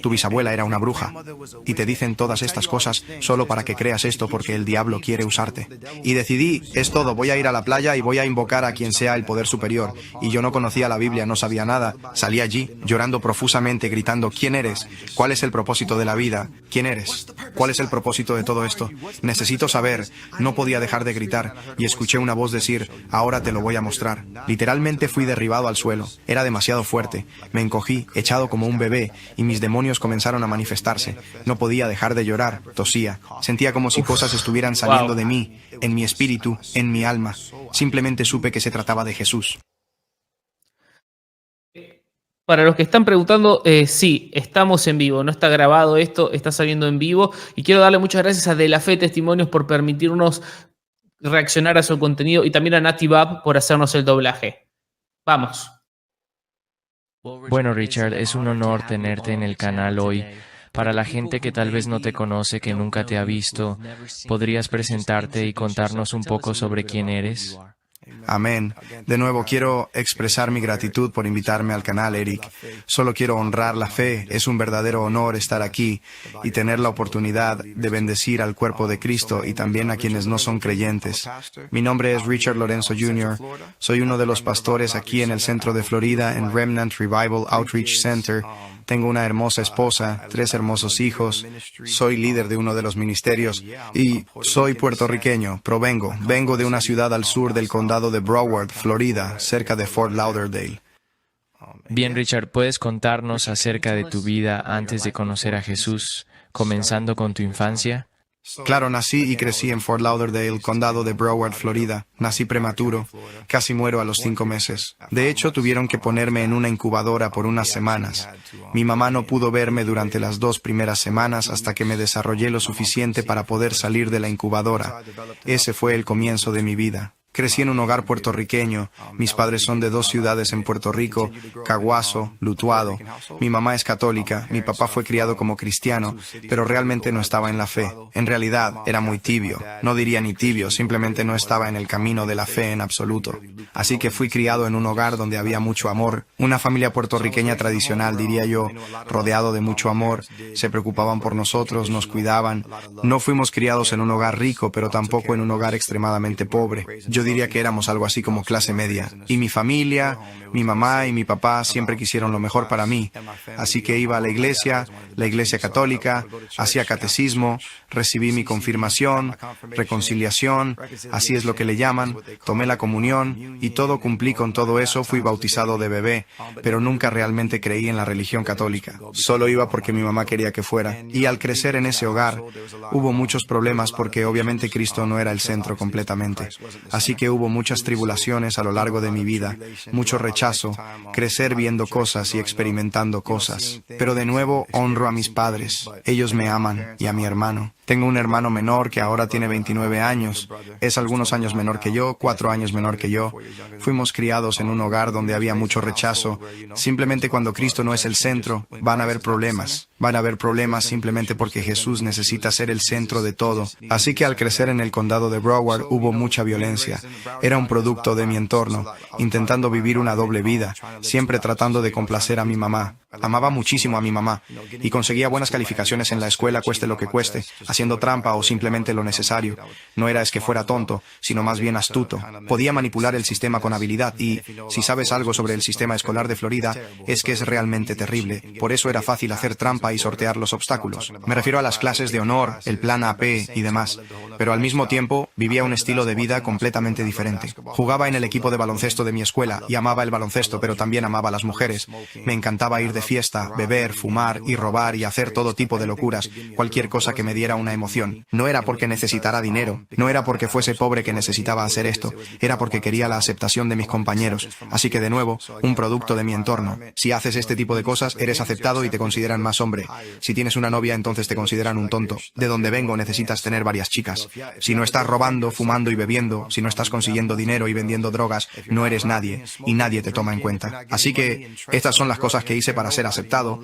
Tu bisabuela era una bruja, y te dicen todas estas cosas solo para que creas esto porque el diablo quiere usarte. Y decidí, es todo, voy a ir a la playa y voy a invocar a quien sea el poder superior. Y yo no conocía la Biblia, no sabía nada. Salí allí, llorando profusamente, gritando, ¿quién eres? ¿Cuál es el propósito de la vida? ¿Quién eres? ¿Cuál es el propósito de todo esto? Necesito saber. No podía dejar de gritar, y escuché una voz decir, ahora te lo voy a mostrar. Literalmente fui derribado al suelo. Era demasiado fuerte. Me encogí, echado como un bebé, y mis demonios comenzaron a manifestarse. No podía dejar de llorar, tosía. Sentía como si cosas estuvieran saliendo de mí, en mi espíritu, en mi alma. Simplemente supe que se trataba de Jesús. Para los que están preguntando, sí, estamos en vivo, no está grabado esto, está saliendo en vivo. Y quiero darle muchas gracias a De La Fe Testimonios por permitirnos reaccionar a su contenido y también a Nati Bab por hacernos el doblaje. Vamos. Bueno, Richard, es un honor tenerte en el canal hoy. Para la gente que tal vez no te conoce, que nunca te ha visto, ¿podrías presentarte y contarnos un poco sobre quién eres? Amén. De nuevo, quiero expresar mi gratitud por invitarme al canal, Eric. Solo quiero honrar la fe. Es un verdadero honor estar aquí y tener la oportunidad de bendecir al cuerpo de Cristo y también a quienes no son creyentes. Mi nombre es Richard Lorenzo Jr. Soy uno de los pastores aquí en el centro de Florida, en Remnant Revival Outreach Center. Tengo una hermosa esposa, 3 hermosos hijos, soy líder de uno de los ministerios y soy puertorriqueño. Vengo de una ciudad al sur del condado de Broward, Florida, cerca de Fort Lauderdale. Bien, Richard, ¿puedes contarnos acerca de tu vida antes de conocer a Jesús, comenzando con tu infancia? Claro, nací y crecí en Fort Lauderdale, condado de Broward, Florida. Nací prematuro, casi muero a los 5 meses. De hecho, tuvieron que ponerme en una incubadora por unas semanas. Mi mamá no pudo verme durante las 2 primeras semanas hasta que me desarrollé lo suficiente para poder salir de la incubadora. Ese fue el comienzo de mi vida. Crecí en un hogar puertorriqueño. Mis padres son de 2 ciudades en Puerto Rico, Caguaso, Lutuado. Mi mamá es católica, mi papá fue criado como cristiano, pero realmente no estaba en la fe. En realidad, era muy tibio. No diría ni tibio, simplemente no estaba en el camino de la fe en absoluto. Así que fui criado en un hogar donde había mucho amor. Una familia puertorriqueña tradicional, diría yo, rodeado de mucho amor. Se preocupaban por nosotros, nos cuidaban. No fuimos criados en un hogar rico, pero tampoco en un hogar extremadamente pobre. Yo diría que éramos algo así como clase media. Y mi familia, mi mamá y mi papá siempre quisieron lo mejor para mí. Así que iba a la iglesia católica, hacía catecismo, recibí mi confirmación, reconciliación, así es lo que le llaman, tomé la comunión y todo cumplí con todo eso, fui bautizado de bebé, pero nunca realmente creí en la religión católica. Solo iba porque mi mamá quería que fuera. Y al crecer en ese hogar, hubo muchos problemas porque obviamente Cristo no era el centro completamente. Así que hubo muchas tribulaciones a lo largo de mi vida, mucho rechazo, crecer viendo cosas y experimentando cosas. Pero de nuevo honro a mis padres. Ellos me aman y a mi hermano. Tengo un hermano menor que ahora tiene 29 años. Es algunos años menor que yo, 4 años menor que yo. Fuimos criados en un hogar donde había mucho rechazo. Simplemente cuando Cristo no es el centro, van a haber problemas. Van a haber problemas simplemente porque Jesús necesita ser el centro de todo. Así que al crecer en el condado de Broward hubo mucha violencia. Era un producto de mi entorno, intentando vivir una doble vida, siempre tratando de complacer a mi mamá. Amaba muchísimo a mi mamá y conseguía buenas calificaciones en la escuela, cueste lo que cueste, haciendo trampa o simplemente lo necesario. No era es que fuera tonto, sino más bien astuto. Podía manipular el sistema con habilidad y, si sabes algo sobre el sistema escolar de Florida, es que es realmente terrible. Por eso era fácil hacer trampa y sortear los obstáculos. Me refiero a las clases de honor, el plan AP y demás. Pero al mismo tiempo, vivía un estilo de vida completamente diferente. Jugaba en el equipo de baloncesto de mi escuela y amaba el baloncesto, pero también amaba a las mujeres. Me encantaba ir de fiesta, beber, fumar y robar y hacer todo tipo de locuras, cualquier cosa que me diera una emoción. No era porque necesitara dinero, no era porque fuese pobre que necesitaba hacer esto, era porque quería la aceptación de mis compañeros. Así que de nuevo, un producto de mi entorno. Si haces este tipo de cosas, eres aceptado y te consideran más hombre. Si tienes una novia, entonces te consideran un tonto. De donde vengo necesitas tener varias chicas. Si no estás robando, fumando y bebiendo, si no estás consiguiendo dinero y vendiendo drogas, no eres nadie y nadie te toma en cuenta. Así que estas son las cosas que hice para ser aceptado.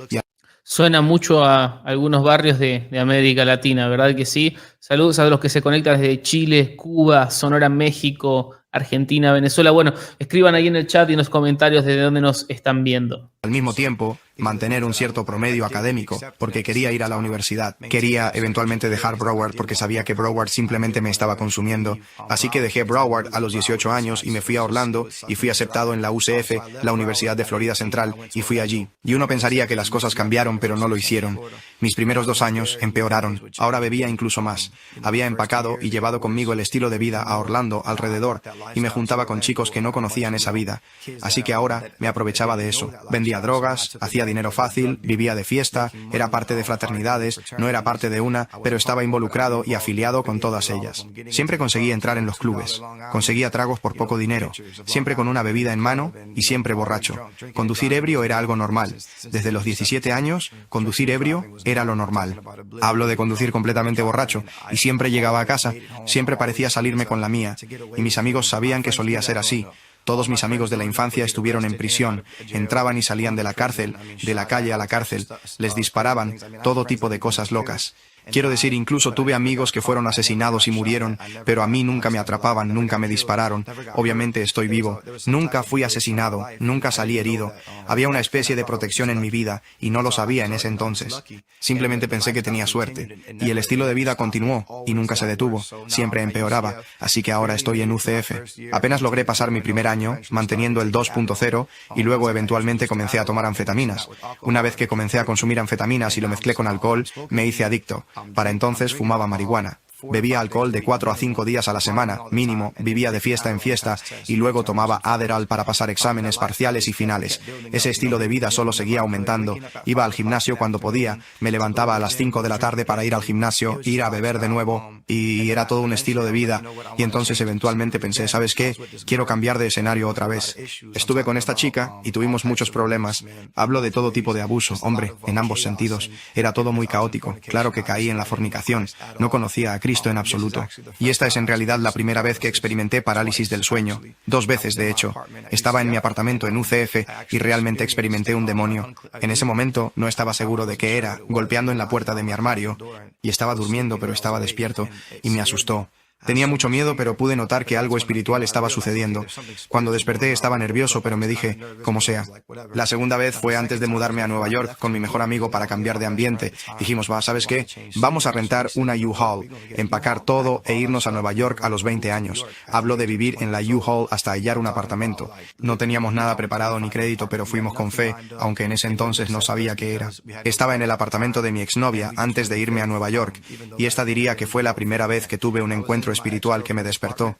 Suena mucho a algunos barrios de América Latina, ¿verdad que sí? Saludos a los que se conectan desde Chile, Cuba, Sonora, México, Argentina, Venezuela. Bueno, escriban ahí en el chat y en los comentarios de dónde nos están viendo. Al mismo tiempo, mantener un cierto promedio académico, porque quería ir a la universidad. Quería eventualmente dejar Broward porque sabía que Broward simplemente me estaba consumiendo. Así que dejé Broward a los 18 años y me fui a Orlando y fui aceptado en la UCF, la Universidad de Florida Central, y fui allí. Y uno pensaría que las cosas cambiaron, pero no lo hicieron. Mis primeros 2 años empeoraron. Ahora bebía incluso más. Había empacado y llevado conmigo el estilo de vida a Orlando, alrededor, y me juntaba con chicos que no conocían esa vida. Así que ahora me aprovechaba de eso. Vendía drogas, hacía dinero fácil, vivía de fiesta, era parte de fraternidades, no era parte de una, pero estaba involucrado y afiliado con todas ellas. Siempre conseguía entrar en los clubes. Conseguía tragos por poco dinero, siempre con una bebida en mano y siempre borracho. Conducir ebrio era algo normal. Desde los 17 años, conducir ebrio era lo normal. Hablo de conducir completamente borracho y siempre llegaba a casa, siempre parecía salirme con la mía, y mis amigos sabían que solía ser así. Todos mis amigos de la infancia estuvieron en prisión, entraban y salían de la cárcel, de la calle a la cárcel, les disparaban, todo tipo de cosas locas. Quiero decir, incluso tuve amigos que fueron asesinados y murieron, pero a mí nunca me atrapaban, nunca me dispararon. Obviamente estoy vivo. Nunca fui asesinado, nunca salí herido. Había una especie de protección en mi vida, y no lo sabía en ese entonces. Simplemente pensé que tenía suerte. Y el estilo de vida continuó, y nunca se detuvo. Siempre empeoraba, así que ahora estoy en UCF. Apenas logré pasar mi primer año, manteniendo el 2.0, y luego eventualmente comencé a tomar anfetaminas. Una vez que comencé a consumir anfetaminas y lo mezclé con alcohol, me hice adicto. Para entonces fumaba marihuana. Bebía alcohol de 4 a 5 días a la semana, mínimo, vivía de fiesta en fiesta y luego tomaba Adderall para pasar exámenes parciales y finales. Ese estilo de vida solo seguía aumentando. Iba al gimnasio cuando podía, me levantaba a las 5 de la tarde para ir al gimnasio, ir a beber de nuevo, y era todo un estilo de vida. Y entonces eventualmente pensé, ¿sabes qué? Quiero cambiar de escenario otra vez. Estuve con esta chica y tuvimos muchos problemas. Hablo de todo tipo de abuso, hombre, en ambos sentidos. Era todo muy caótico. Claro que caí en la fornicación. No conocía a Cristo en absoluto. Y esta es en realidad la primera vez que experimenté parálisis del sueño. 2 veces, de hecho. Estaba en mi apartamento en UCF y realmente experimenté un demonio. En ese momento no estaba seguro de qué era, golpeando en la puerta de mi armario. Y estaba durmiendo, pero estaba despierto. Y me asustó. Tenía mucho miedo, pero pude notar que algo espiritual estaba sucediendo. Cuando desperté estaba nervioso, pero me dije, como sea. La segunda vez fue antes de mudarme a Nueva York con mi mejor amigo para cambiar de ambiente. Dijimos, ¿sabes qué? Vamos a rentar una U-Haul, empacar todo e irnos a Nueva York a los 20 años. Hablo de vivir en la U-Haul hasta hallar un apartamento. No teníamos nada preparado ni crédito, pero fuimos con fe, aunque en ese entonces no sabía qué era. Estaba en el apartamento de mi exnovia antes de irme a Nueva York, y esta diría que fue la primera vez que tuve un encuentro espiritual que me despertó.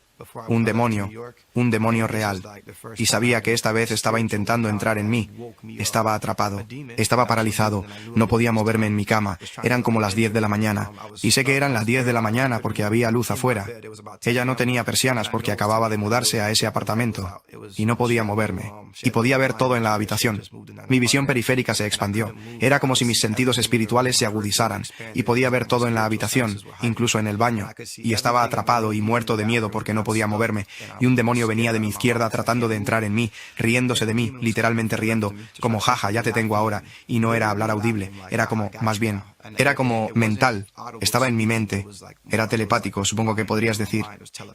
Un demonio real. Y sabía que esta vez estaba intentando entrar en mí. Estaba atrapado. Estaba paralizado. No podía moverme en mi cama. Eran como las 10 de la mañana. Y sé que eran las 10 de la mañana porque había luz afuera. Ella no tenía persianas porque acababa de mudarse a ese apartamento. y no podía moverme, y podía ver todo en la habitación. Mi visión periférica se expandió. Era como si mis sentidos espirituales se agudizaran, y podía ver todo en la habitación, incluso en el baño, y estaba atrapado y muerto de miedo porque no podía moverme, y un demonio venía de mi izquierda tratando de entrar en mí, riéndose de mí, literalmente riendo, como jaja, ya te tengo ahora, y no era hablar audible, era como, más bien, era como mental, estaba en mi mente, era telepático, supongo que podrías decir.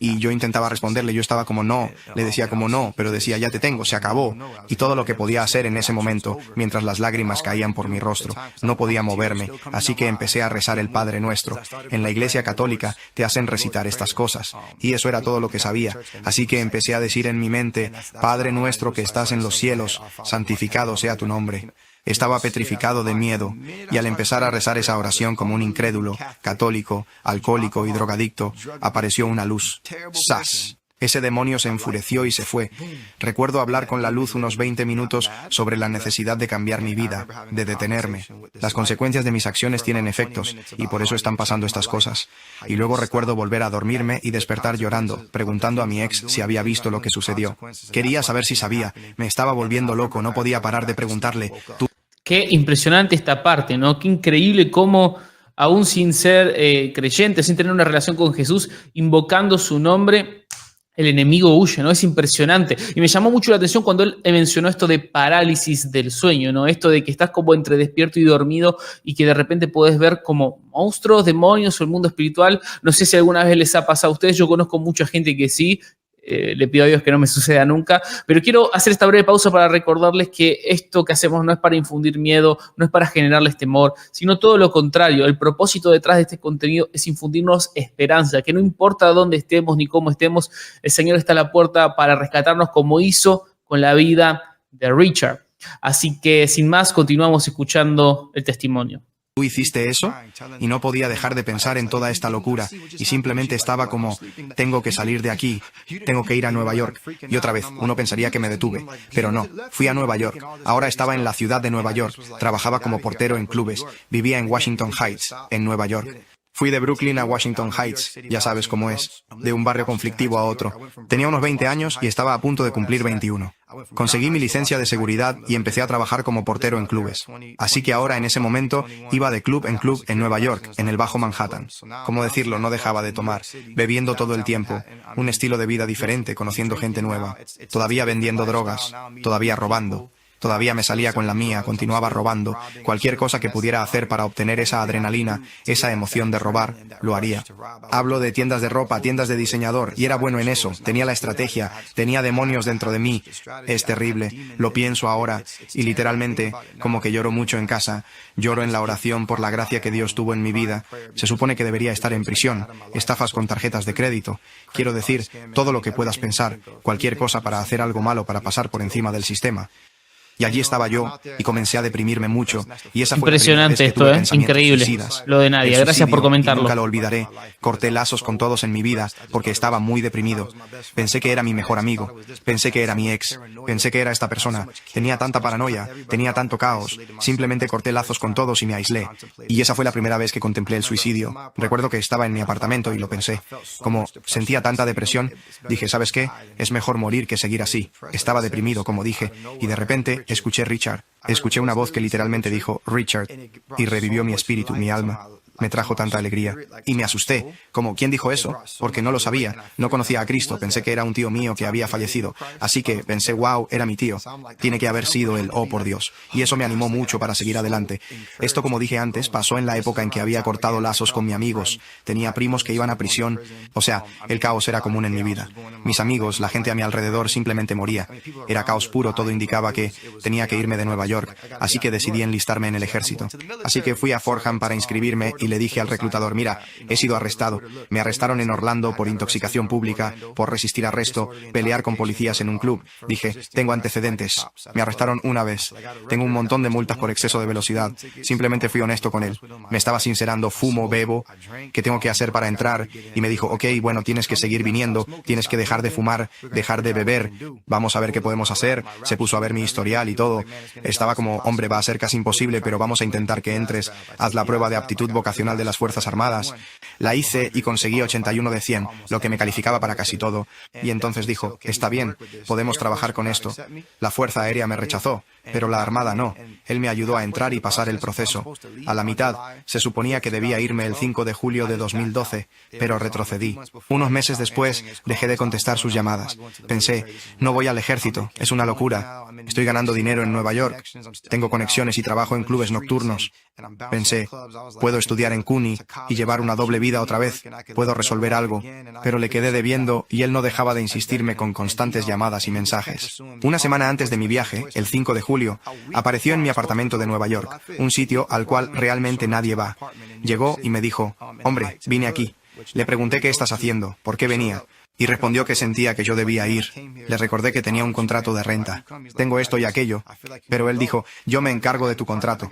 Y yo intentaba responderle, yo estaba como no, le decía como no, pero decía ya te tengo, se acabó. Y todo lo que podía hacer en ese momento, mientras las lágrimas caían por mi rostro, no podía moverme, así que empecé a rezar el Padre Nuestro. En la Iglesia Católica te hacen recitar estas cosas, y eso era todo lo que sabía. Así que empecé a decir en mi mente, Padre Nuestro que estás en los cielos, santificado sea tu nombre. Estaba petrificado de miedo, y al empezar a rezar esa oración como un incrédulo, católico, alcohólico y drogadicto, apareció una luz. ¡Sas! Ese demonio se enfureció y se fue. Recuerdo hablar con la luz unos 20 minutos sobre la necesidad de cambiar mi vida, de detenerme. Las consecuencias de mis acciones tienen efectos, y por eso están pasando estas cosas. Y luego recuerdo volver a dormirme y despertar llorando, preguntando a mi ex si había visto lo que sucedió. Quería saber si sabía. Me estaba volviendo loco, no podía parar de preguntarle. Qué impresionante esta parte, ¿no? Qué increíble cómo, aún sin ser creyente, sin tener una relación con Jesús, invocando su nombre, el enemigo huye, ¿no? Es impresionante. Y me llamó mucho la atención cuando él mencionó esto de parálisis del sueño, ¿no? Esto de que estás como entre despierto y dormido y que de repente puedes ver como monstruos, demonios o el mundo espiritual. No sé si alguna vez les ha pasado a ustedes, yo conozco mucha gente que sí. Le pido a Dios que no me suceda nunca, pero quiero hacer esta breve pausa para recordarles que esto que hacemos no es para infundir miedo, no es para generarles temor, sino todo lo contrario. El propósito detrás de este contenido es infundirnos esperanza, que no importa dónde estemos ni cómo estemos, el Señor está a la puerta para rescatarnos como hizo con la vida de Richard. Así que sin más, continuamos escuchando el testimonio. ¿Tú hiciste eso? Y no podía dejar de pensar en toda esta locura, y simplemente estaba como, tengo que salir de aquí, tengo que ir a Nueva York. Y otra vez, uno pensaría que me detuve, pero no, fui a Nueva York. Ahora estaba en la ciudad de Nueva York, trabajaba como portero en clubes, vivía en Washington Heights, en Nueva York. Fui de Brooklyn a Washington Heights, ya sabes cómo es, de un barrio conflictivo a otro. Tenía unos 20 años y estaba a punto de cumplir 21. Conseguí mi licencia de seguridad y empecé a trabajar como portero en clubes. Así que ahora, en ese momento, iba de club en Nueva York, en el Bajo Manhattan. ¿Cómo decirlo? No dejaba de tomar, bebiendo todo el tiempo, un estilo de vida diferente, conociendo gente nueva, todavía vendiendo drogas, todavía robando. Todavía me salía con la mía, continuaba robando. Cualquier cosa que pudiera hacer para obtener esa adrenalina, esa emoción de robar, lo haría. Hablo de tiendas de ropa, tiendas de diseñador, y era bueno en eso. Tenía la estrategia, tenía demonios dentro de mí. Es terrible, lo pienso ahora, y literalmente, como que lloro mucho en casa. Lloro en la oración por la gracia que Dios tuvo en mi vida. Se supone que debería estar en prisión, estafas con tarjetas de crédito. Quiero decir, todo lo que puedas pensar, cualquier cosa para hacer algo malo para pasar por encima del sistema. Y allí estaba yo, y comencé a deprimirme mucho, y esa fue la primera vez que tuve pensamientos increíble, suicidas. lo de Nadia, gracias por comentarlo. Nunca lo olvidaré, corté lazos con todos en mi vida, porque estaba muy deprimido. Pensé que era mi mejor amigo, pensé que era mi ex, pensé que era esta persona, tenía tanta paranoia, tenía tanto caos, simplemente corté lazos con todos y me aislé. Y esa fue la primera vez que contemplé el suicidio. Recuerdo que estaba en mi apartamento y lo pensé. Como sentía tanta depresión, dije, ¿sabes qué? Es mejor morir que seguir así. Estaba deprimido, como dije, y de repente escuché Richard. Escuché una voz que literalmente dijo Richard y revivió mi espíritu, mi alma. Me trajo tanta alegría. Y me asusté. Como, ¿quién dijo eso? Porque no lo sabía. No conocía a Cristo. Pensé que era un tío mío que había fallecido. Así que pensé, wow, era mi tío. Tiene que haber sido él, oh por Dios. Y eso me animó mucho para seguir adelante. Esto, como dije antes, pasó en la época en que había cortado lazos con mis amigos. Tenía primos que iban a prisión. O sea, el caos era común en mi vida. Mis amigos, la gente a mi alrededor simplemente moría. Era caos puro, todo indicaba que tenía que irme de Nueva York. Así que decidí enlistarme en el ejército. Así que fui a Fordham para inscribirme y le dije al reclutador, mira, he sido arrestado. Me arrestaron en Orlando por intoxicación pública, por resistir arresto, pelear con policías en un club. Dije, tengo antecedentes. Me arrestaron una vez. Tengo un montón de multas por exceso de velocidad. Simplemente fui honesto con él. Me estaba sincerando, fumo, bebo. ¿Qué tengo que hacer para entrar? Y me dijo, ok, bueno, tienes que seguir viniendo, tienes que dejar de fumar, dejar de beber. Vamos a ver qué podemos hacer. Se puso a ver mi historial y todo. Estaba como, hombre, va a ser casi imposible, pero vamos a intentar que entres. Haz la prueba de aptitud vocacional vocacional de las Fuerzas Armadas. La hice y conseguí 81 de 100, lo que me calificaba para casi todo. Y entonces dijo, está bien, podemos trabajar con esto. La Fuerza Aérea me rechazó, pero la Armada no. Él me ayudó a entrar y pasar el proceso. A la mitad, se suponía que debía irme el 5 de julio de 2012, pero retrocedí. Unos meses después, dejé de contestar sus llamadas. Pensé, no voy al ejército, es una locura. Estoy ganando dinero en Nueva York. Tengo conexiones y trabajo en clubes nocturnos. Pensé, puedo estudiar en CUNY y llevar una doble vida otra vez. Puedo resolver algo. Pero le quedé debiendo y él no dejaba de insistirme con constantes llamadas y mensajes. Una semana antes de mi viaje, el 5 de julio, apareció en mi apartamento de Nueva York, un sitio al cual realmente nadie va. Llegó y me dijo, hombre, vine aquí. Le pregunté qué estás haciendo, por qué venía. Y respondió que sentía que yo debía ir. Le recordé que tenía un contrato de renta. Tengo esto y aquello. Pero él dijo, yo me encargo de tu contrato.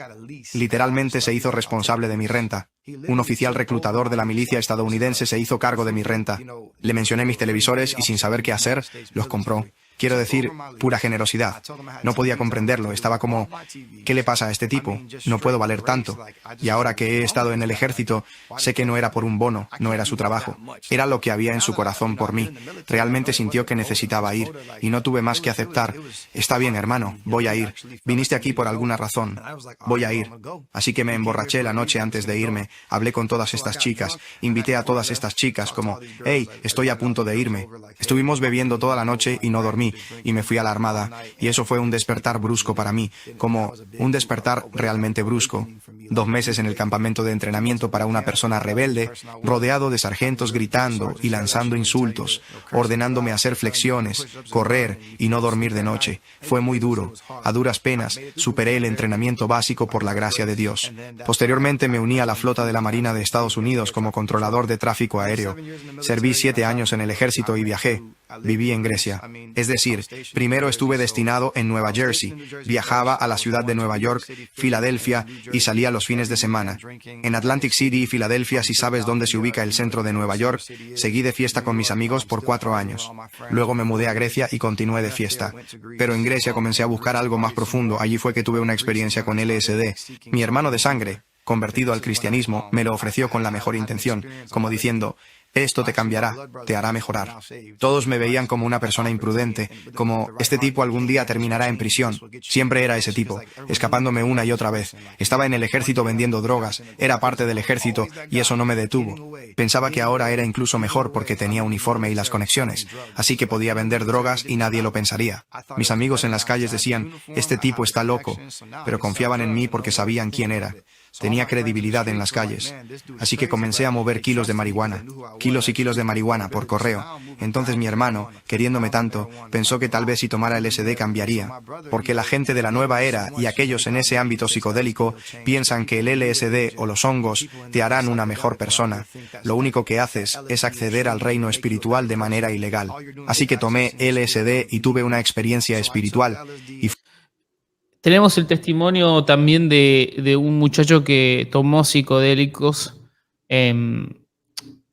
Literalmente se hizo responsable de mi renta. Un oficial reclutador de la milicia estadounidense se hizo cargo de mi renta. Le mencioné mis televisores y sin saber qué hacer, los compró. Quiero decir, pura generosidad. No podía comprenderlo, estaba como, ¿qué le pasa a este tipo? No puedo valer tanto. Y ahora que he estado en el ejército, sé que no era por un bono, no era su trabajo. Era lo que había en su corazón por mí. Realmente sintió que necesitaba ir, y no tuve más que aceptar. Está bien, hermano, voy a ir. Viniste aquí por alguna razón. Voy a ir. Así que me emborraché la noche antes de irme, hablé con todas estas chicas, invité a todas estas chicas como, hey, estoy a punto de irme. Estuvimos bebiendo toda la noche y no dormí. Y me fui a la Armada, y eso fue un despertar brusco para mí, como un despertar realmente brusco. 2 meses en el campamento de entrenamiento para una persona rebelde, rodeado de sargentos gritando y lanzando insultos, ordenándome hacer flexiones, correr y no dormir de noche. Fue muy duro. A duras penas, superé el entrenamiento básico por la gracia de Dios. Posteriormente me uní a la flota de la Marina de Estados Unidos como controlador de tráfico aéreo. Serví 7 años en el ejército y viajé. Viví en Grecia. Es decir, primero estuve destinado en Nueva Jersey, viajaba a la ciudad de Nueva York, Filadelfia y salía los fines de semana. En Atlantic City y Filadelfia, si sabes dónde se ubica el centro de Nueva York, seguí de fiesta con mis amigos por 4 años. Luego me mudé a Grecia y continué de fiesta. Pero en Grecia comencé a buscar algo más profundo. Allí fue que tuve una experiencia con LSD. Mi hermano de sangre, convertido al cristianismo, me lo ofreció con la mejor intención, como diciendo, esto te cambiará, te hará mejorar. Todos me veían como una persona imprudente, como este tipo algún día terminará en prisión. Siempre era ese tipo, escapándome una y otra vez. Estaba en el ejército vendiendo drogas, era parte del ejército y eso no me detuvo. Pensaba que ahora era incluso mejor porque tenía uniforme y las conexiones, así que podía vender drogas y nadie lo pensaría. Mis amigos en las calles decían, este tipo está loco, pero confiaban en mí porque sabían quién era. Tenía credibilidad en las calles. Así que comencé a mover kilos de marihuana. Kilos y kilos de marihuana por correo. Entonces mi hermano, queriéndome tanto, pensó que tal vez si tomara LSD cambiaría. Porque la gente de la nueva era y aquellos en ese ámbito psicodélico piensan que el LSD o los hongos te harán una mejor persona. Lo único que haces es acceder al reino espiritual de manera ilegal. Así que tomé LSD y tuve una experiencia espiritual. Tenemos el testimonio también de un muchacho que tomó psicodélicos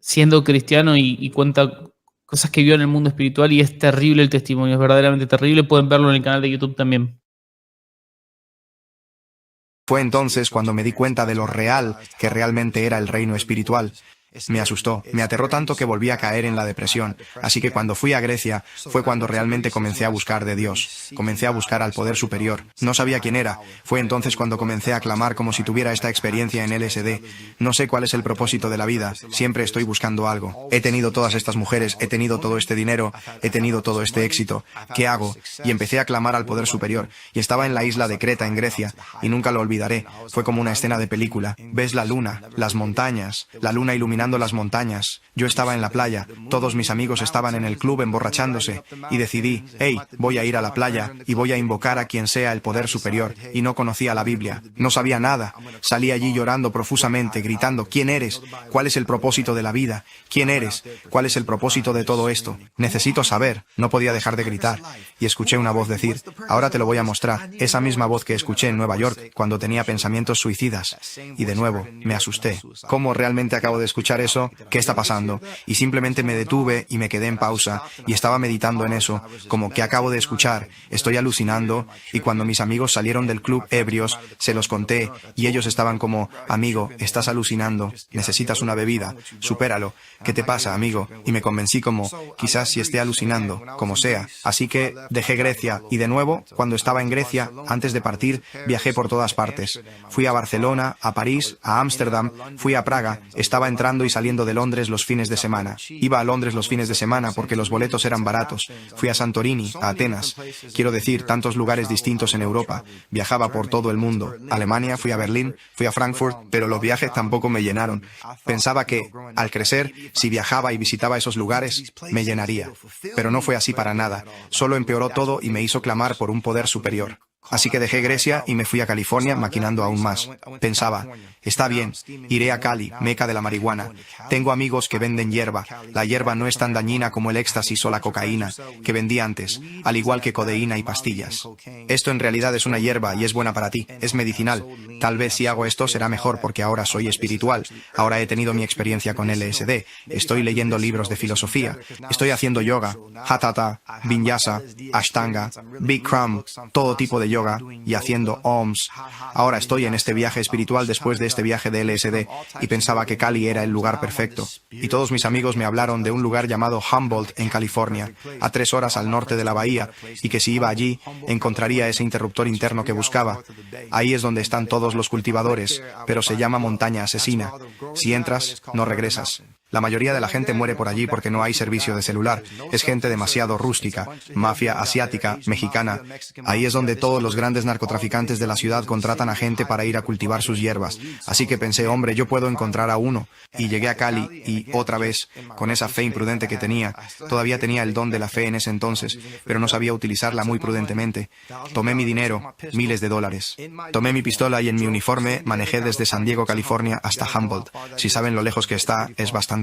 siendo cristiano y cuenta cosas que vio en el mundo espiritual y es terrible el testimonio, es verdaderamente terrible. Pueden verlo en el canal de YouTube también. Fue entonces cuando me di cuenta de lo real que realmente era el reino espiritual. Me asustó, me aterró tanto que volví a caer en la depresión. Así que cuando fui a Grecia fue cuando realmente comencé a buscar de Dios. Comencé a buscar al poder superior. No sabía quién era. Fue entonces cuando comencé a clamar como si tuviera esta experiencia en LSD. No sé cuál es el propósito de la vida. Siempre estoy buscando algo. He tenido todas estas mujeres, he tenido todo este dinero, he tenido todo este éxito. ¿Qué hago? Y empecé a clamar al poder superior. Y estaba en la isla de Creta, en Grecia. Y nunca lo olvidaré. Fue como una escena de película. Ves la luna, las montañas, la luna iluminando las montañas. Yo estaba en la playa, todos mis amigos estaban en el club emborrachándose y decidí, hey, voy a ir a la playa y voy a invocar a quien sea el poder superior y no conocía la Biblia, no sabía nada. Salí allí llorando profusamente, gritando, ¿quién eres? ¿Cuál es el propósito de la vida? ¿Quién eres? ¿Cuál es el propósito de todo esto? Necesito saber. No podía dejar de gritar. Y escuché una voz decir, ahora te lo voy a mostrar. Esa misma voz que escuché en Nueva York cuando tenía pensamientos suicidas. Y de nuevo, me asusté. ¿Cómo realmente acabo de escuchar escuchar eso, ¿qué está pasando? Y simplemente me detuve y me quedé en pausa y estaba meditando en eso, como que acabo de escuchar, estoy alucinando, y cuando mis amigos salieron del club ebrios, se los conté y ellos estaban como, amigo, estás alucinando, necesitas una bebida, supéralo, ¿qué te pasa, amigo? Y me convencí como, quizás si esté alucinando, como sea. Así que dejé Grecia y de nuevo, cuando estaba en Grecia, antes de partir, viajé por todas partes. Fui a Barcelona, a París, a Ámsterdam, fui a Praga, estaba entrando y saliendo de Londres los fines de semana. Iba a Londres los fines de semana porque los boletos eran baratos. Fui a Santorini, a Atenas. Quiero decir, tantos lugares distintos en Europa. Viajaba por todo el mundo. Alemania, fui a Berlín, fui a Frankfurt, pero los viajes tampoco me llenaron. Pensaba que, al crecer, si viajaba y visitaba esos lugares, me llenaría. Pero no fue así para nada. Solo empeoró todo y me hizo clamar por un poder superior. Así que dejé Grecia y me fui a California maquinando aún más. Pensaba, está bien, iré a Cali, meca de la marihuana. Tengo amigos que venden hierba. La hierba no es tan dañina como el éxtasis o la cocaína, que vendí antes, al igual que codeína y pastillas. Esto en realidad es una hierba y es buena para ti, es medicinal. Tal vez si hago esto será mejor porque ahora soy espiritual. Ahora he tenido mi experiencia con LSD. Estoy leyendo libros de filosofía. Estoy haciendo yoga, hatha, vinyasa, ashtanga, bikram, todo tipo de yoga y haciendo ohms. Ahora estoy en este viaje espiritual después de este viaje de LSD y pensaba que Cali era el lugar perfecto. Y todos mis amigos me hablaron de un lugar llamado Humboldt en California, a 3 horas al norte de la bahía, y que si iba allí encontraría ese interruptor interno que buscaba. Ahí es donde están todos los cultivadores, pero se llama montaña asesina. Si entras, no regresas. La mayoría de la gente muere por allí porque no hay servicio de celular. Es gente demasiado rústica, mafia asiática, mexicana. Ahí es donde todos los grandes narcotraficantes de la ciudad contratan a gente para ir a cultivar sus hierbas. Así que pensé, hombre, yo puedo encontrar a uno. Y llegué a Cali y, otra vez, con esa fe imprudente que tenía, todavía tenía el don de la fe en ese entonces, pero no sabía utilizarla muy prudentemente. Tomé mi dinero, miles de dólares. Tomé mi pistola y en mi uniforme manejé desde San Diego, California, hasta Humboldt. Si saben lo lejos que está, es bastante.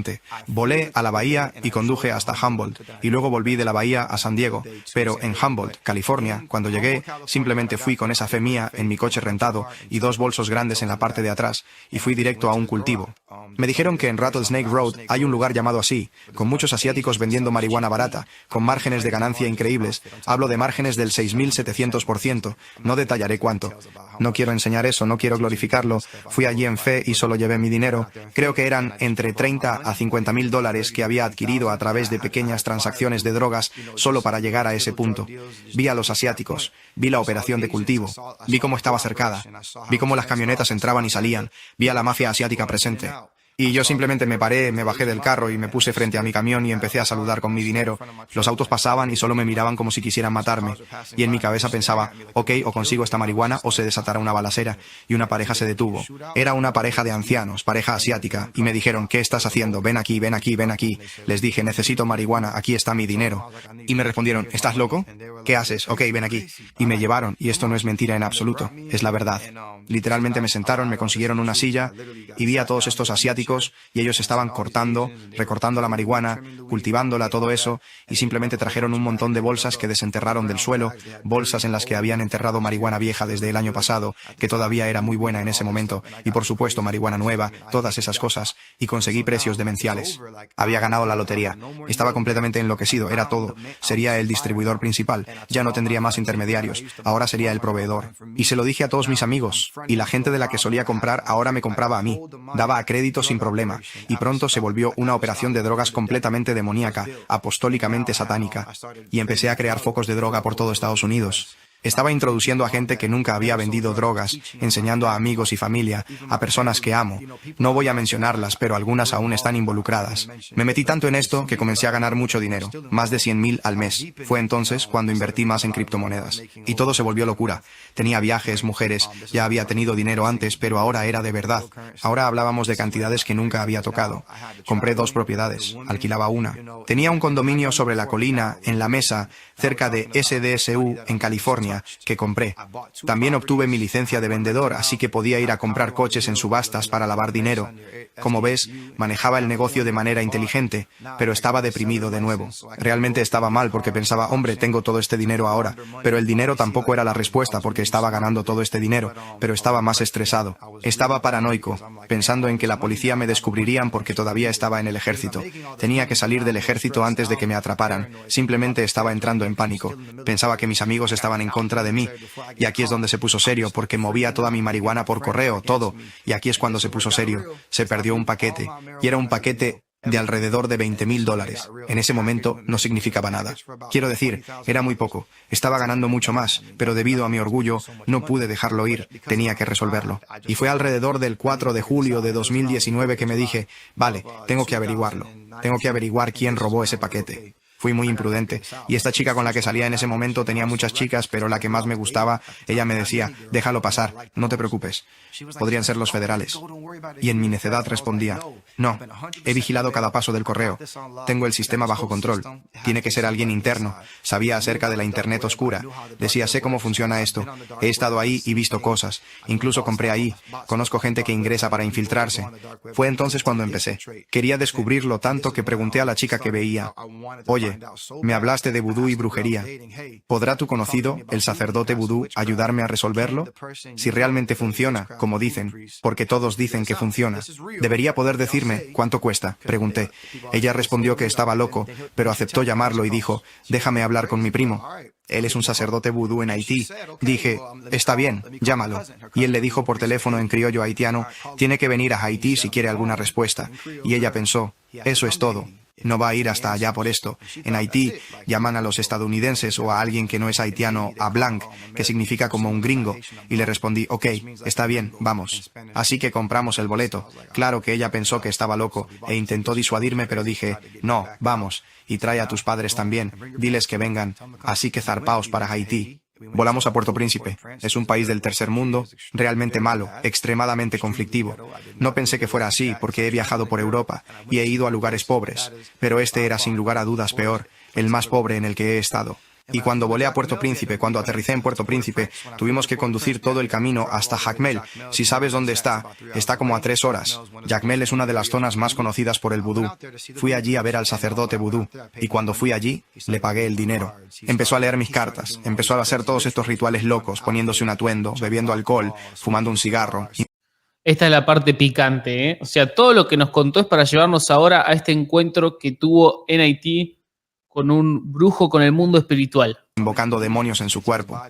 Volé a la bahía y conduje hasta Humboldt, y luego volví de la bahía a San Diego, pero en Humboldt, California, cuando llegué, simplemente fui con esa fe mía en mi coche rentado y 2 bolsos grandes en la parte de atrás, y fui directo a un cultivo. Me dijeron que en Rattlesnake Road hay un lugar llamado así, con muchos asiáticos vendiendo marihuana barata, con márgenes de ganancia increíbles. Hablo de márgenes del 6.700%, no detallaré cuánto. No quiero enseñar eso, no quiero glorificarlo. Fui allí en fe y solo llevé mi dinero. Creo que eran entre 30 a 50.000 dólares que había adquirido a través de pequeñas transacciones de drogas solo para llegar a ese punto. Vi a los asiáticos, vi la operación de cultivo, vi cómo estaba cercada, vi cómo las camionetas entraban y salían, vi a la mafia asiática presente. Y yo simplemente me paré, me bajé del carro y me puse frente a mi camión y empecé a saludar con mi dinero. Los autos pasaban y solo me miraban como si quisieran matarme. Y en mi cabeza pensaba, ok, o consigo esta marihuana o se desatará una balacera. Y una pareja se detuvo. Era una pareja de ancianos, pareja asiática. Y me dijeron, ¿qué estás haciendo? Ven aquí, ven aquí, ven aquí. Les dije, necesito marihuana, aquí está mi dinero. Y me respondieron, ¿estás loco? ¿Qué haces? Ok, ven aquí. Y me llevaron, y esto no es mentira en absoluto, es la verdad. Literalmente me sentaron, me consiguieron una silla y vi a todos estos asiáticos y ellos estaban cortando, recortando la marihuana, cultivándola, todo eso, y simplemente trajeron un montón de bolsas que desenterraron del suelo, bolsas en las que habían enterrado marihuana vieja desde el año pasado, que todavía era muy buena en ese momento, y por supuesto marihuana nueva, todas esas cosas, y conseguí precios demenciales. Había ganado la lotería. Estaba completamente enloquecido, era todo. Sería el distribuidor principal, ya no tendría más intermediarios, ahora sería el proveedor. Y se lo dije a todos mis amigos, y la gente de la que solía comprar ahora me compraba a mí. Daba a crédito sin problema, y pronto se volvió una operación de drogas completamente demoníaca, apostólicamente satánica, y empecé a crear focos de droga por todo Estados Unidos. Estaba introduciendo a gente que nunca había vendido drogas, enseñando a amigos y familia, a personas que amo. No voy a mencionarlas, pero algunas aún están involucradas. Me metí tanto en esto que comencé a ganar mucho dinero, más de 100.000 al mes. Fue entonces cuando invertí más en criptomonedas. Y todo se volvió locura. Tenía viajes, mujeres, ya había tenido dinero antes, pero ahora era de verdad. Ahora hablábamos de cantidades que nunca había tocado. Compré 2 propiedades, alquilaba una. Tenía un condominio sobre la colina, en La Mesa, cerca de SDSU, en California. California que compré. También obtuve mi licencia de vendedor, así que podía ir a comprar coches en subastas para lavar dinero. Como ves, manejaba el negocio de manera inteligente, pero estaba deprimido de nuevo. Realmente estaba mal porque pensaba, hombre, tengo todo este dinero ahora, pero el dinero tampoco era la respuesta porque estaba ganando todo este dinero, pero estaba más estresado. Estaba paranoico, pensando en que la policía me descubrirían porque todavía estaba en el ejército. Tenía que salir del ejército antes de que me atraparan. Simplemente estaba entrando en pánico. Pensaba que mis amigos estaban en contra de mí. Y aquí es donde se puso serio, porque movía toda mi marihuana por correo, todo. Y aquí es cuando se puso serio. Se perdió un paquete. Y era un paquete de alrededor de $20,000. En ese momento no significaba nada. Quiero decir, era muy poco. Estaba ganando mucho más, pero debido a mi orgullo no pude dejarlo ir. Tenía que resolverlo. Y fue alrededor del 4 de julio de 2019 que me dije, vale, tengo que averiguarlo. Tengo que averiguar quién robó ese paquete. Fui muy imprudente. Y esta chica con la que salía en ese momento tenía muchas chicas, pero la que más me gustaba, ella me decía, déjalo pasar, no te preocupes. Podrían ser los federales. Y en mi necedad respondía, no, he vigilado cada paso del correo. Tengo el sistema bajo control. Tiene que ser alguien interno. Sabía acerca de la Internet oscura. Decía, sé cómo funciona esto. He estado ahí y visto cosas. Incluso compré ahí. Conozco gente que ingresa para infiltrarse. Fue entonces cuando empecé. Quería descubrirlo tanto que pregunté a la chica que veía, oye, me hablaste de vudú y brujería. ¿Podrá tu conocido, el sacerdote vudú, ayudarme a resolverlo? Si realmente funciona, como dicen, porque todos dicen que funciona. ¿Debería poder decirme cuánto cuesta?, pregunté. Ella respondió que estaba loco, pero aceptó llamarlo y dijo, déjame hablar con mi primo. Él es un sacerdote vudú en Haití. Dije, está bien, llámalo. Y él le dijo por teléfono en criollo haitiano, tiene que venir a Haití si quiere alguna respuesta. Y ella pensó, eso es todo. No va a ir hasta allá por esto. En Haití llaman a los estadounidenses o a alguien que no es haitiano a blanc, que significa como un gringo. Y le respondí, ok, está bien, vamos. Así que compramos el boleto. Claro que ella pensó que estaba loco e intentó disuadirme, pero dije, no, vamos. Y trae a tus padres también. Diles que vengan. Así que zarpaos para Haití. Volamos a Puerto Príncipe. Es un país del tercer mundo, realmente malo, extremadamente conflictivo. No pensé que fuera así porque he viajado por Europa y he ido a lugares pobres, pero este era sin lugar a dudas peor, el más pobre en el que he estado. Y cuando volé a Puerto Príncipe, cuando aterricé en Puerto Príncipe, tuvimos que conducir todo el camino hasta Jacmel. Si sabes dónde está como a 3 horas. Jacmel es una de las zonas más conocidas por el vudú. Fui allí a ver al sacerdote vudú, y cuando fui allí, le pagué el dinero. Empezó a leer mis cartas, empezó a hacer todos estos rituales locos, poniéndose un atuendo, bebiendo alcohol, fumando un cigarro. Esta es la parte picante, ¿eh? O sea, todo lo que nos contó es para llevarnos ahora a este encuentro que tuvo en Haití con un brujo con el mundo espiritual. Invocando demonios en su cuerpo.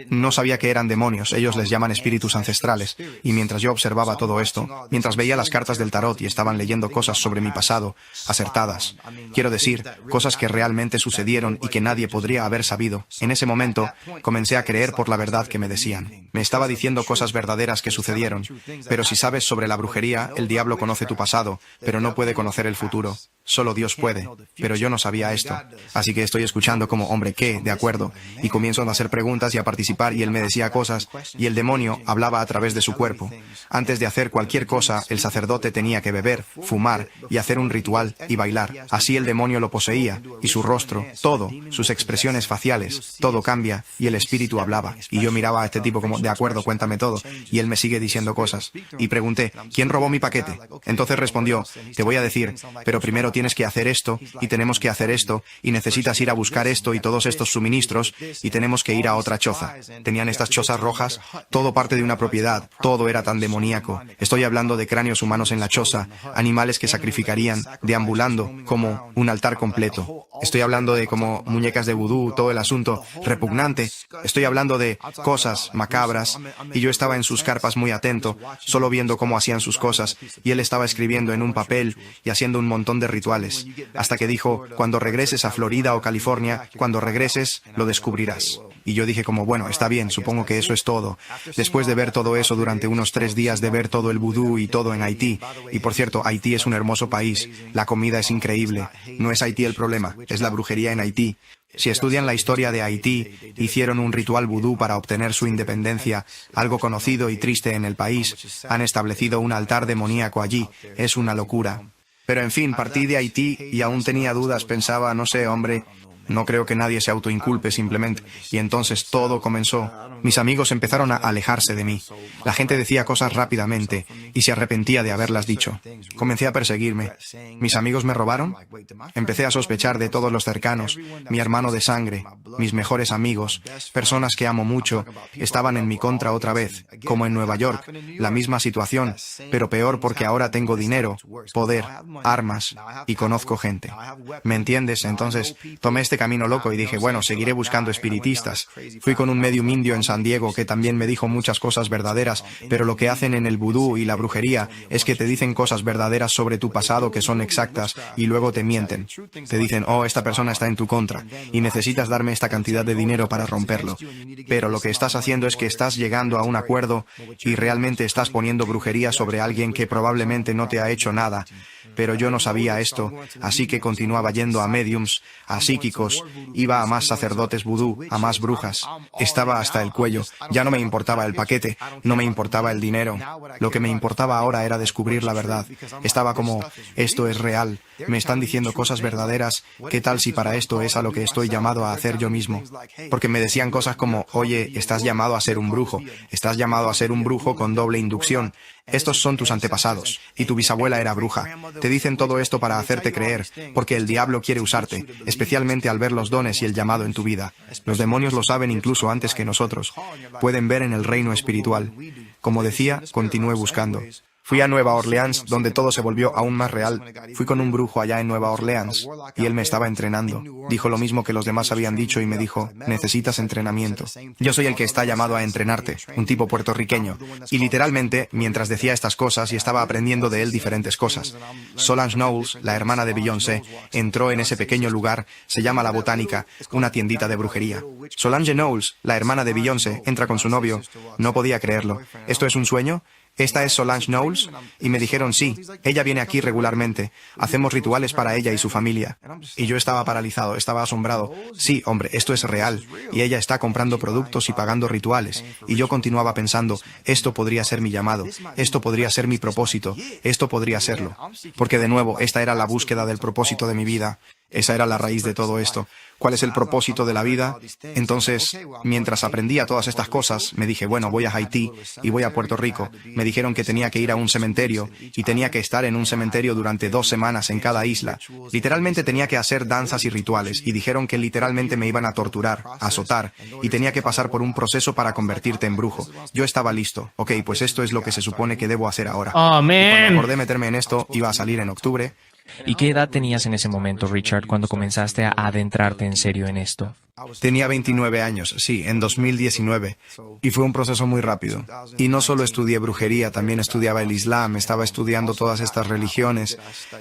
No sabía que eran demonios, ellos les llaman espíritus ancestrales. Y mientras yo observaba todo esto, mientras veía las cartas del tarot y estaban leyendo cosas sobre mi pasado, acertadas, quiero decir, cosas que realmente sucedieron y que nadie podría haber sabido, en ese momento comencé a creer por la verdad que me decían. Me estaba diciendo cosas verdaderas que sucedieron. Pero si sabes sobre la brujería, el diablo conoce tu pasado, pero no puede conocer el futuro. Solo Dios puede. Pero yo no sabía esto. Así que estoy escuchando como, hombre, ¿qué? De acuerdo. Y comienzo a hacer preguntas y a participar y él me decía cosas y el demonio hablaba a través de su cuerpo. Antes de hacer cualquier cosa, el sacerdote tenía que beber, fumar y hacer un ritual y bailar. Así el demonio lo poseía y su rostro, todo, sus expresiones faciales, todo cambia y el espíritu hablaba. Y yo miraba a este tipo como, de acuerdo, cuéntame todo. Y él me sigue diciendo cosas. Y pregunté, ¿quién robó mi paquete? Entonces respondió, te voy a decir, pero primero tienes que hacer esto y tenemos que hacer esto y necesitas ir a buscar esto y todos estos suministros y tenemos que ir a otra choza. Tenían estas chozas rojas, todo parte de una propiedad, todo era tan demoníaco. Estoy hablando de cráneos humanos en la choza, animales que sacrificarían, deambulando como un altar completo. Estoy hablando de como muñecas de vudú, todo el asunto repugnante. Estoy hablando de cosas macabras y yo estaba en sus carpas muy atento, solo viendo cómo hacían sus cosas y él estaba escribiendo en un papel y haciendo un montón de rituales. Hasta que dijo, cuando regreses a Florida o California, cuando regreses, lo descubrirás. Y yo dije como, bueno, está bien, supongo que eso es todo. Después de ver todo eso durante unos 3 días de ver todo el vudú y todo en Haití, y por cierto, Haití es un hermoso país, la comida es increíble, no es Haití el problema, es la brujería en Haití. Si estudian la historia de Haití, hicieron un ritual vudú para obtener su independencia, algo conocido y triste en el país. Han establecido un altar demoníaco allí, es una locura. Pero en fin, partí de Haití y aún tenía dudas, pensaba, no sé, hombre, No creo que nadie se autoinculpe simplemente. Y entonces todo comenzó. Mis amigos empezaron a alejarse de mí. La gente decía cosas rápidamente y se arrepentía de haberlas dicho. Comencé a perseguirme. ¿Mis amigos me robaron? Empecé a sospechar de todos los cercanos, mi hermano de sangre, mis mejores amigos, personas que amo mucho, estaban en mi contra otra vez, como en Nueva York, la misma situación, pero peor porque ahora tengo dinero, poder, armas y conozco gente. ¿Me entiendes? Entonces tomé este camino loco y dije, bueno, seguiré buscando espiritistas. Fui con un medium indio en San Diego que también me dijo muchas cosas verdaderas, pero lo que hacen en el vudú y la brujería es que te dicen cosas verdaderas sobre tu pasado que son exactas y luego te mienten. Te dicen, oh, esta persona está en tu contra y necesitas darme esta cantidad de dinero para romperlo. Pero lo que estás haciendo es que estás llegando a un acuerdo y realmente estás poniendo brujería sobre alguien que probablemente no te ha hecho nada. Pero yo no sabía esto, así que continuaba yendo a mediums, a psíquicos, iba a más sacerdotes vudú, a más brujas. Estaba hasta el cuello, ya no me importaba el paquete, no me importaba el dinero. Lo que me importaba ahora era descubrir la verdad. Estaba como, esto es real, me están diciendo cosas verdaderas, ¿qué tal si para esto es a lo que estoy llamado a hacer yo mismo? Porque me decían cosas como, oye, estás llamado a ser un brujo, estás llamado a ser un brujo con doble inducción. Estos son tus antepasados, y tu bisabuela era bruja. Te dicen todo esto para hacerte creer, porque el diablo quiere usarte, especialmente al ver los dones y el llamado en tu vida. Los demonios lo saben incluso antes que nosotros. Pueden ver en el reino espiritual. Como decía, continué buscando. Fui a Nueva Orleans, donde todo se volvió aún más real. Fui con un brujo allá en Nueva Orleans, y él me estaba entrenando. Dijo lo mismo que los demás habían dicho y me dijo, necesitas entrenamiento. Yo soy el que está llamado a entrenarte, un tipo puertorriqueño. Y literalmente, mientras decía estas cosas y estaba aprendiendo de él diferentes cosas. Solange Knowles, la hermana de Beyoncé, entró en ese pequeño lugar, se llama La Botánica, una tiendita de brujería. Solange Knowles, la hermana de Beyoncé, entra con su novio. No podía creerlo. ¿Esto es un sueño? ¿Esta es Solange Knowles? Y me dijeron, sí, ella viene aquí regularmente. Hacemos rituales para ella y su familia. Y yo estaba paralizado, estaba asombrado. Sí, hombre, esto es real. Y ella está comprando productos y pagando rituales. Y yo continuaba pensando, esto podría ser mi llamado, esto podría ser mi propósito, esto podría serlo. Porque de nuevo, esta era la búsqueda del propósito de mi vida. Esa era la raíz de todo esto. ¿Cuál es el propósito de la vida? Entonces, mientras aprendía todas estas cosas, me dije, bueno, voy a Haití y voy a Puerto Rico. Me dijeron que tenía que ir a un cementerio y tenía que estar en un cementerio durante 2 semanas en cada isla. Literalmente tenía que hacer danzas y rituales y dijeron que literalmente me iban a torturar, a azotar y tenía que pasar por un proceso para convertirte en brujo. Yo estaba listo. Ok, pues esto es lo que se supone que debo hacer ahora. Oh, Y cuando man. acordé meterme en esto, iba a salir en octubre. ¿Y qué edad tenías en ese momento, Richard, cuando comenzaste a adentrarte en serio en esto? Tenía 29 años, sí, en 2019, y fue un proceso muy rápido. Y no solo estudié brujería, también estudiaba el Islam, estaba estudiando todas estas religiones,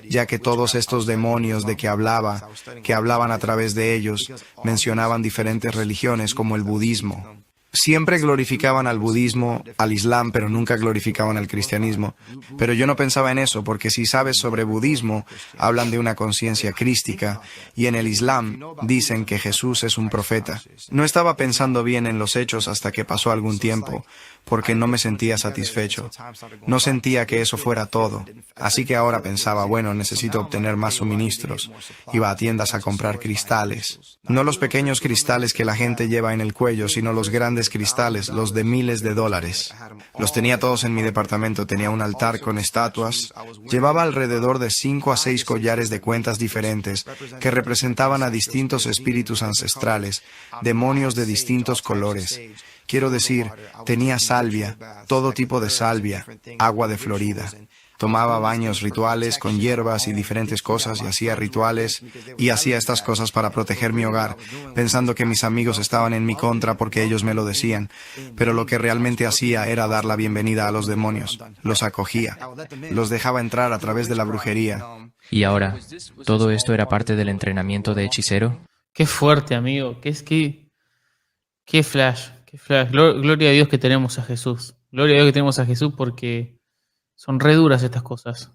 ya que todos estos demonios de que hablaba, que hablaban a través de ellos, mencionaban diferentes religiones como el budismo. Siempre glorificaban al budismo, al islam, pero nunca glorificaban al cristianismo. Pero yo no pensaba en eso, porque si sabes sobre budismo, hablan de una conciencia crística, y en el islam dicen que Jesús es un profeta. No estaba pensando bien en los hechos hasta que pasó algún tiempo, porque no me sentía satisfecho. No sentía que eso fuera todo. Así que ahora pensaba, bueno, necesito obtener más suministros. Iba a tiendas a comprar cristales. No los pequeños cristales que la gente lleva en el cuello, sino los grandes cristales, los de miles de dólares. Los tenía todos en mi departamento, tenía un altar con estatuas. Llevaba alrededor de 5 a 6 collares de cuentas diferentes que representaban a distintos espíritus ancestrales, demonios de distintos colores. Quiero decir, tenía salvia, todo tipo de salvia, agua de Florida. Tomaba baños rituales con hierbas y diferentes cosas y hacía rituales y hacía estas cosas para proteger mi hogar, pensando que mis amigos estaban en mi contra porque ellos me lo decían. Pero lo que realmente hacía era dar la bienvenida a los demonios. Los acogía. Los dejaba entrar a través de la brujería. ¿Y ahora, todo esto era parte del entrenamiento de hechicero? Qué fuerte, amigo. Qué flash. Qué flash. Gloria a Dios que tenemos a Jesús. Gloria a Dios que tenemos a Jesús porque son re duras estas cosas.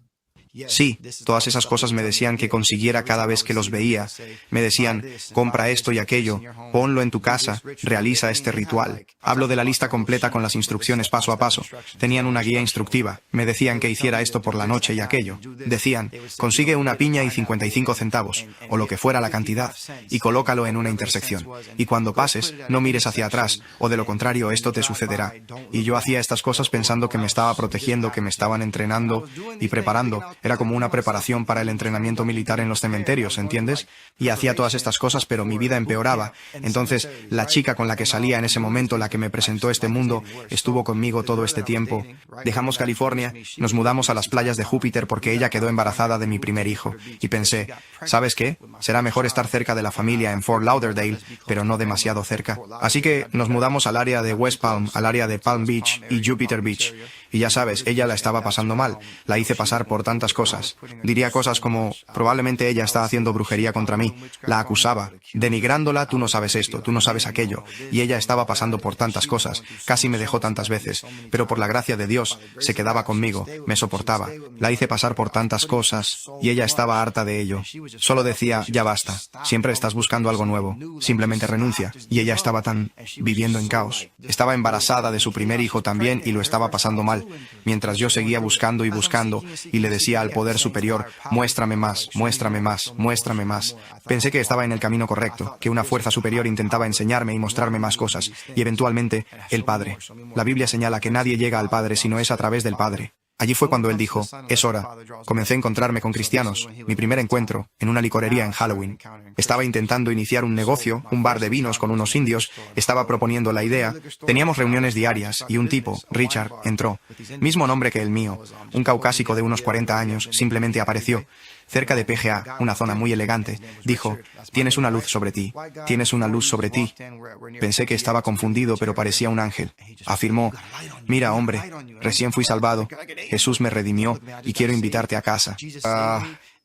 Sí, todas esas cosas me decían que consiguiera cada vez que los veía. Me decían, compra esto y aquello, ponlo en tu casa, realiza este ritual. Hablo de la lista completa con las instrucciones paso a paso. Tenían una guía instructiva. Me decían que hiciera esto por la noche y aquello. Decían, consigue una piña y 55 centavos, o lo que fuera la cantidad, y colócalo en una intersección. Y cuando pases, no mires hacia atrás, o de lo contrario esto te sucederá. Y yo hacía estas cosas pensando que me estaba protegiendo, que me estaban entrenando y preparando. Era como una preparación para el entrenamiento militar en los cementerios, ¿entiendes? Y hacía todas estas cosas, pero mi vida empeoraba. Entonces, la chica con la que salía en ese momento, la que me presentó este mundo, estuvo conmigo todo este tiempo. Dejamos California, nos mudamos a las playas de Júpiter porque ella quedó embarazada de mi primer hijo. Y pensé, ¿sabes qué? Será mejor estar cerca de la familia en Fort Lauderdale, pero no demasiado cerca. Así que nos mudamos al área de West Palm, al área de Palm Beach y Jupiter Beach. Y ya sabes, ella la estaba pasando mal. La hice pasar por tantas cosas. Diría cosas como, probablemente ella está haciendo brujería contra mí. La acusaba, denigrándola, tú no sabes esto, tú no sabes aquello. Y ella estaba pasando por tantas cosas. Casi me dejó tantas veces. Pero por la gracia de Dios, se quedaba conmigo, me soportaba. La hice pasar por tantas cosas. Y ella estaba harta de ello. Solo decía, ya basta. Siempre estás buscando algo nuevo. Simplemente renuncia. Y ella estaba tan viviendo en caos. Estaba embarazada de su primer hijo también y lo estaba pasando mal. Mientras yo seguía buscando y buscando y le decía al poder superior, muéstrame más, muéstrame más, muéstrame más. Pensé que estaba en el camino correcto, que una fuerza superior intentaba enseñarme y mostrarme más cosas, y eventualmente, el Padre. La Biblia señala que nadie llega al Padre si no es a través del Padre. Allí fue cuando él dijo, es hora. Comencé a encontrarme con cristianos. Mi primer encuentro, en una licorería en Halloween. Estaba intentando iniciar un negocio, un bar de vinos con unos indios. Estaba proponiendo la idea. Teníamos reuniones diarias y un tipo, Richard, entró. Mismo nombre que el mío. Un caucásico de unos 40 años, simplemente apareció. Cerca de PGA, una zona muy elegante, dijo, tienes una luz sobre ti, tienes una luz sobre ti. Pensé que estaba confundido, pero parecía un ángel. Afirmó, mira, hombre, recién fui salvado, Jesús me redimió y quiero invitarte a casa.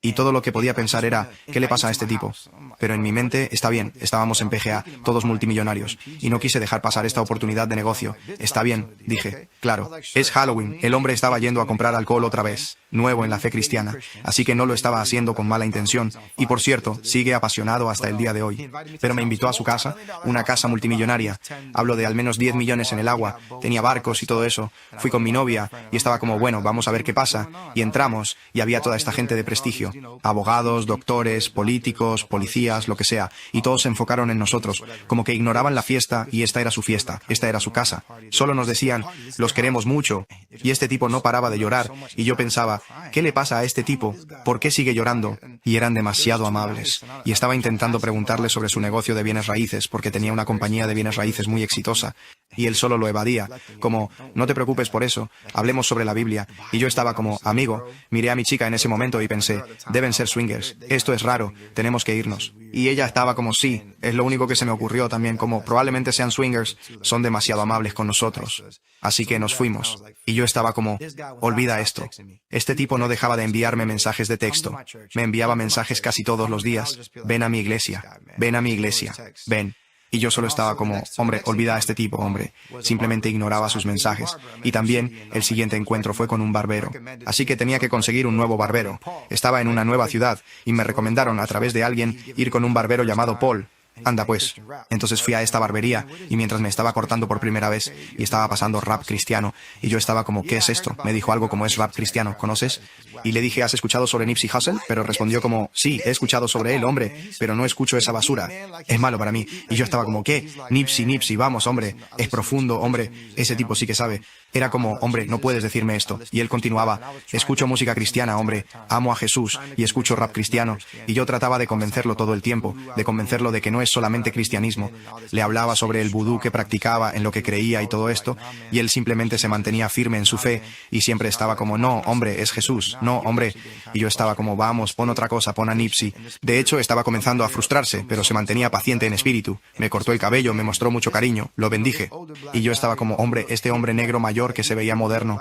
Y todo lo que podía pensar era, ¿qué le pasa a este tipo? Pero en mi mente, está bien, estábamos en PGA, todos multimillonarios, y no quise dejar pasar esta oportunidad de negocio. Está bien, dije, claro, es Halloween, el hombre estaba yendo a comprar alcohol otra vez, nuevo en la fe cristiana, así que no lo estaba haciendo con mala intención, y por cierto, sigue apasionado hasta el día de hoy. Pero me invitó a su casa, una casa multimillonaria, hablo de al menos 10 millones en el agua, tenía barcos y todo eso, fui con mi novia, y estaba como, bueno, vamos a ver qué pasa, y entramos, y había toda esta gente de prestigio. Abogados, doctores, políticos, policías, lo que sea, y todos se enfocaron en nosotros, como que ignoraban la fiesta y esta era su fiesta, esta era su casa. Solo nos decían, los queremos mucho, y este tipo no paraba de llorar, y yo pensaba, ¿qué le pasa a este tipo? ¿Por qué sigue llorando? Y eran demasiado amables, y estaba intentando preguntarle sobre su negocio de bienes raíces, porque tenía una compañía de bienes raíces muy exitosa, y él solo lo evadía, como, no te preocupes por eso, hablemos sobre la Biblia, y yo estaba como, amigo, miré a mi chica en ese momento y pensé, deben ser swingers. Esto es raro. Tenemos que irnos. Y ella estaba como, sí, es lo único que se me ocurrió también, como probablemente sean swingers, son demasiado amables con nosotros. Así que nos fuimos. Y yo estaba como, olvida esto. Este tipo no dejaba de enviarme mensajes de texto. Me enviaba mensajes casi todos los días. Ven a mi iglesia. Ven a mi iglesia. Ven. Y yo solo estaba como, hombre, olvida a este tipo, hombre. Simplemente ignoraba sus mensajes. Y también el siguiente encuentro fue con un barbero. Así que tenía que conseguir un nuevo barbero. Estaba en una nueva ciudad y me recomendaron a través de alguien ir con un barbero llamado Paul. Anda pues. Entonces fui a esta barbería y mientras me estaba cortando por primera vez y estaba pasando rap cristiano y yo estaba como, ¿qué es esto? Me dijo algo como es rap cristiano, ¿conoces? Y le dije, ¿has escuchado sobre Nipsey Hussle? Pero respondió como, sí, he escuchado sobre él, hombre, pero no escucho esa basura. Es malo para mí. Y yo estaba como, ¿qué? Nipsey, vamos, hombre. Es profundo, hombre. Ese tipo sí que sabe. Era como, hombre, no puedes decirme esto. Y él continuaba, escucho música cristiana, hombre, amo a Jesús y escucho rap cristiano. Y yo trataba de convencerlo todo el tiempo, de convencerlo de que no es solamente cristianismo. Le hablaba sobre el vudú que practicaba, en lo que creía y todo esto, y él simplemente se mantenía firme en su fe y siempre estaba como, no, hombre, es Jesús, no, hombre. Y yo estaba como, vamos, pon otra cosa, pon a Nipsey. De hecho, estaba comenzando a frustrarse, pero se mantenía paciente en espíritu. Me cortó el cabello, me mostró mucho cariño, lo bendije. Y yo estaba como, hombre, este hombre negro mayor mayor que se veía moderno.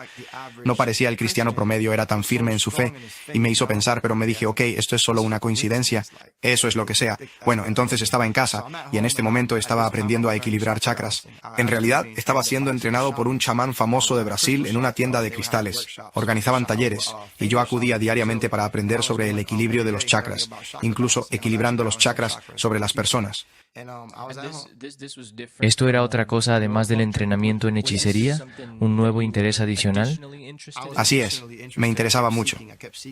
No parecía el cristiano promedio, era tan firme en su fe, y me hizo pensar, pero me dije, ok, esto es solo una coincidencia, eso es lo que sea. Bueno, entonces estaba en casa, y en este momento estaba aprendiendo a equilibrar chakras. En realidad, estaba siendo entrenado por un chamán famoso de Brasil en una tienda de cristales. Organizaban talleres, y yo acudía diariamente para aprender sobre el equilibrio de los chakras, incluso equilibrando los chakras sobre las personas. ¿Esto era otra cosa además del entrenamiento en hechicería? ¿Un nuevo interés adicional? Así es, me interesaba mucho.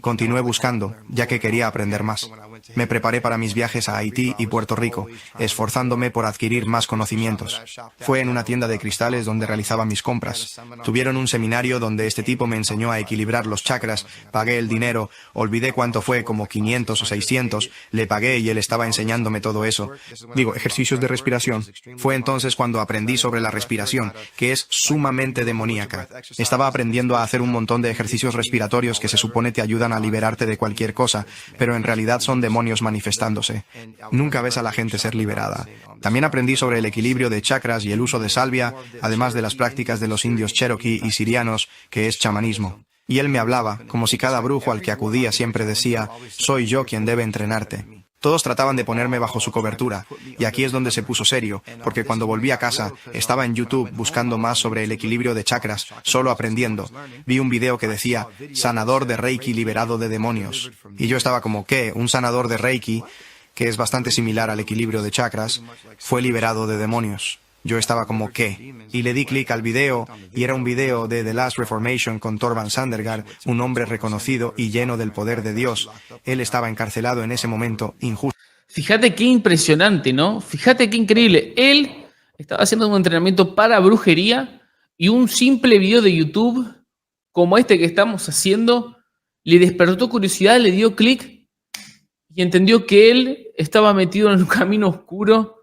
Continué buscando, ya que quería aprender más. Me preparé para mis viajes a Haití y Puerto Rico, esforzándome por adquirir más conocimientos. Fue en una tienda de cristales donde realizaba mis compras. Tuvieron un seminario donde este tipo me enseñó a equilibrar los chakras, pagué el dinero, olvidé cuánto fue, como 500 o 600, le pagué y él estaba enseñándome todo eso. Digo, ejercicios de respiración. Fue entonces cuando aprendí sobre la respiración, que es sumamente demoníaca. Estaba aprendiendo a hacer un montón de ejercicios respiratorios que se supone te ayudan a liberarte de cualquier cosa, pero en realidad son demonios manifestándose. Nunca ves a la gente ser liberada. También aprendí sobre el equilibrio de chakras y el uso de salvia, además de las prácticas de los indios cherokee y sirianos, que es chamanismo. Y él me hablaba, como si cada brujo al que acudía siempre decía, soy yo quien debe entrenarte. Todos trataban de ponerme bajo su cobertura, y aquí es donde se puso serio, porque cuando volví a casa, estaba en YouTube buscando más sobre el equilibrio de chakras, solo aprendiendo. Vi un video que decía, sanador de Reiki liberado de demonios. Y yo estaba como, ¿qué? ¿Un sanador de Reiki, que es bastante similar al equilibrio de chakras, fue liberado de demonios? Yo estaba como, ¿qué? Y le di clic al video, y era un video de The Last Reformation con Thorvald Sandergaard, un hombre reconocido y lleno del poder de Dios. Él estaba encarcelado en ese momento, injusto. Fíjate qué impresionante, ¿no? Fíjate qué increíble. Él estaba haciendo un entrenamiento para brujería y un simple video de YouTube como este que estamos haciendo le despertó curiosidad, le dio clic y entendió que él estaba metido en un camino oscuro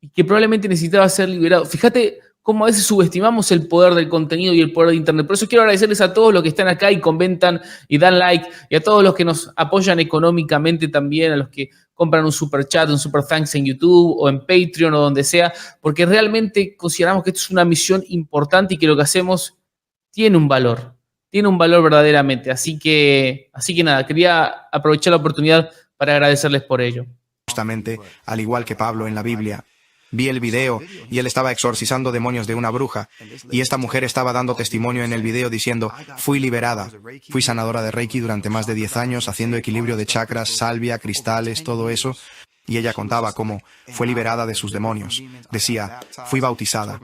y que probablemente necesitaba ser liberado. Fíjate cómo a veces subestimamos el poder del contenido y el poder de Internet. Por eso quiero agradecerles a todos los que están acá y comentan y dan like, y a todos los que nos apoyan económicamente también, a los que compran un super chat, un super thanks en YouTube o en Patreon o donde sea, porque realmente consideramos que esto es una misión importante y que lo que hacemos tiene un valor verdaderamente. Así que nada, quería aprovechar la oportunidad para agradecerles por ello. Justamente, al igual que Pablo en la Biblia. Vi el video y él estaba exorcizando demonios de una bruja, y esta mujer estaba dando testimonio en el video diciendo, fui liberada, fui sanadora de Reiki durante más de 10 años haciendo equilibrio de chakras, salvia, cristales, todo eso. Y ella contaba cómo fue liberada de sus demonios. Decía, fui bautizada.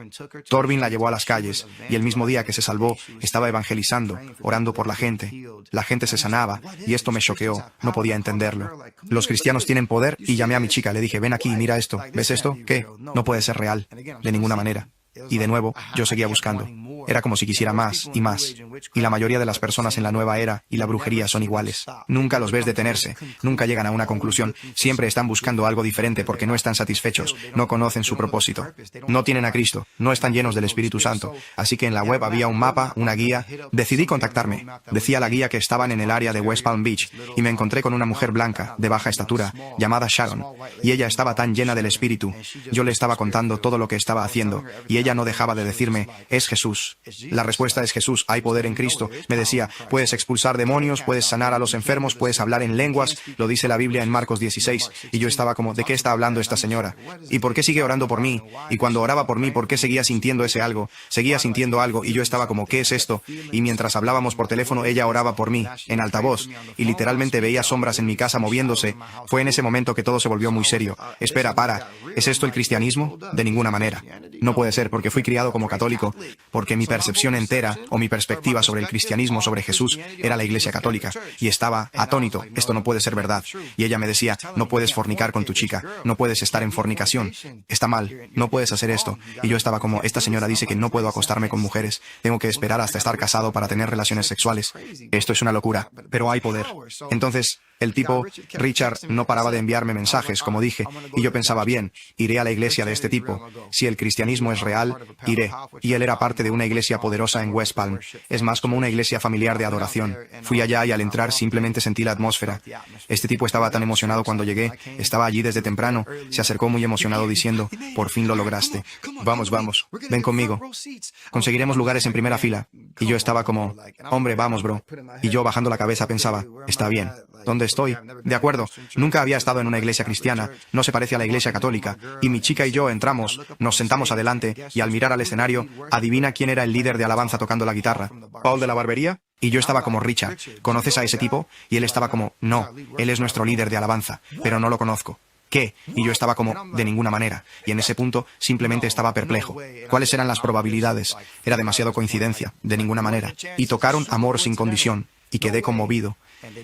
Torvin la llevó a las calles, y el mismo día que se salvó, estaba evangelizando, orando por la gente. La gente se sanaba, y esto me choqueó, no podía entenderlo. Los cristianos tienen poder, y llamé a mi chica, le dije, ven aquí, mira esto, ¿ves esto? ¿Qué? No puede ser real, de ninguna manera. Y de nuevo, yo seguía buscando. Era como si quisiera más y más. Y la mayoría de las personas en la nueva era y la brujería son iguales. Nunca los ves detenerse, nunca llegan a una conclusión. Siempre están buscando algo diferente porque no están satisfechos, no conocen su propósito. No tienen a Cristo, no están llenos del Espíritu Santo. Así que en la web había un mapa, una guía. Decidí contactarme. Decía la guía que estaban en el área de West Palm Beach, y me encontré con una mujer blanca, de baja estatura, llamada Sharon. Y ella estaba tan llena del Espíritu. Yo le estaba contando todo lo que estaba haciendo, y ella no dejaba de decirme, es Jesús. La respuesta es Jesús, hay poder en Cristo. Me decía, puedes expulsar demonios, puedes sanar a los enfermos, puedes hablar en lenguas, lo dice la Biblia en Marcos 16. Y yo estaba como, ¿de qué está hablando esta señora? ¿Y por qué sigue orando por mí? Y cuando oraba por mí, ¿por qué seguía sintiendo ese algo? Seguía sintiendo algo, y yo estaba como, ¿qué es esto? Y mientras hablábamos por teléfono, ella oraba por mí, en altavoz, y literalmente veía sombras en mi casa moviéndose. Fue en ese momento que todo se volvió muy serio. Espera, para, ¿es esto el cristianismo? De ninguna manera. No puede ser, porque fui criado como católico, porque mi percepción entera o mi perspectiva sobre el cristianismo, sobre Jesús, era la Iglesia Católica, y estaba atónito, esto no puede ser verdad. Y ella me decía, no puedes fornicar con tu chica, no puedes estar en fornicación, está mal, no puedes hacer esto. Y yo estaba como, esta señora dice que no puedo acostarme con mujeres, tengo que esperar hasta estar casado para tener relaciones sexuales. Esto es una locura, pero hay poder. Entonces, el tipo, Richard, no paraba de enviarme mensajes, como dije, y yo pensaba, bien, iré a la iglesia de este tipo. Si el cristianismo es real, iré. Y él era parte parte de una iglesia poderosa en West Palm. Es más como una iglesia familiar de adoración. Fui allá y al entrar simplemente sentí la atmósfera. Este tipo estaba tan emocionado cuando llegué. Estaba allí desde temprano. Se acercó muy emocionado diciendo, por fin lo lograste. Vamos, vamos. Ven conmigo. Conseguiremos lugares en primera fila. Y yo estaba como, hombre, vamos, bro. Y yo bajando la cabeza pensaba, está bien. ¿Dónde estoy? De acuerdo. Nunca había estado en una iglesia cristiana. No se parece a la iglesia católica. Y mi chica y yo entramos, nos sentamos adelante y al mirar al escenario, adivina quién era el líder de alabanza tocando la guitarra. ¿Paul de la barbería? Y yo estaba como, Richard, ¿conoces a ese tipo? Y él estaba como, no, él es nuestro líder de alabanza, pero no lo conozco. ¿Qué? Y yo estaba como, de ninguna manera. Y en ese punto simplemente estaba perplejo. ¿Cuáles eran las probabilidades? Era demasiado coincidencia, de ninguna manera. Y tocaron Amor sin condición. Y quedé conmovido.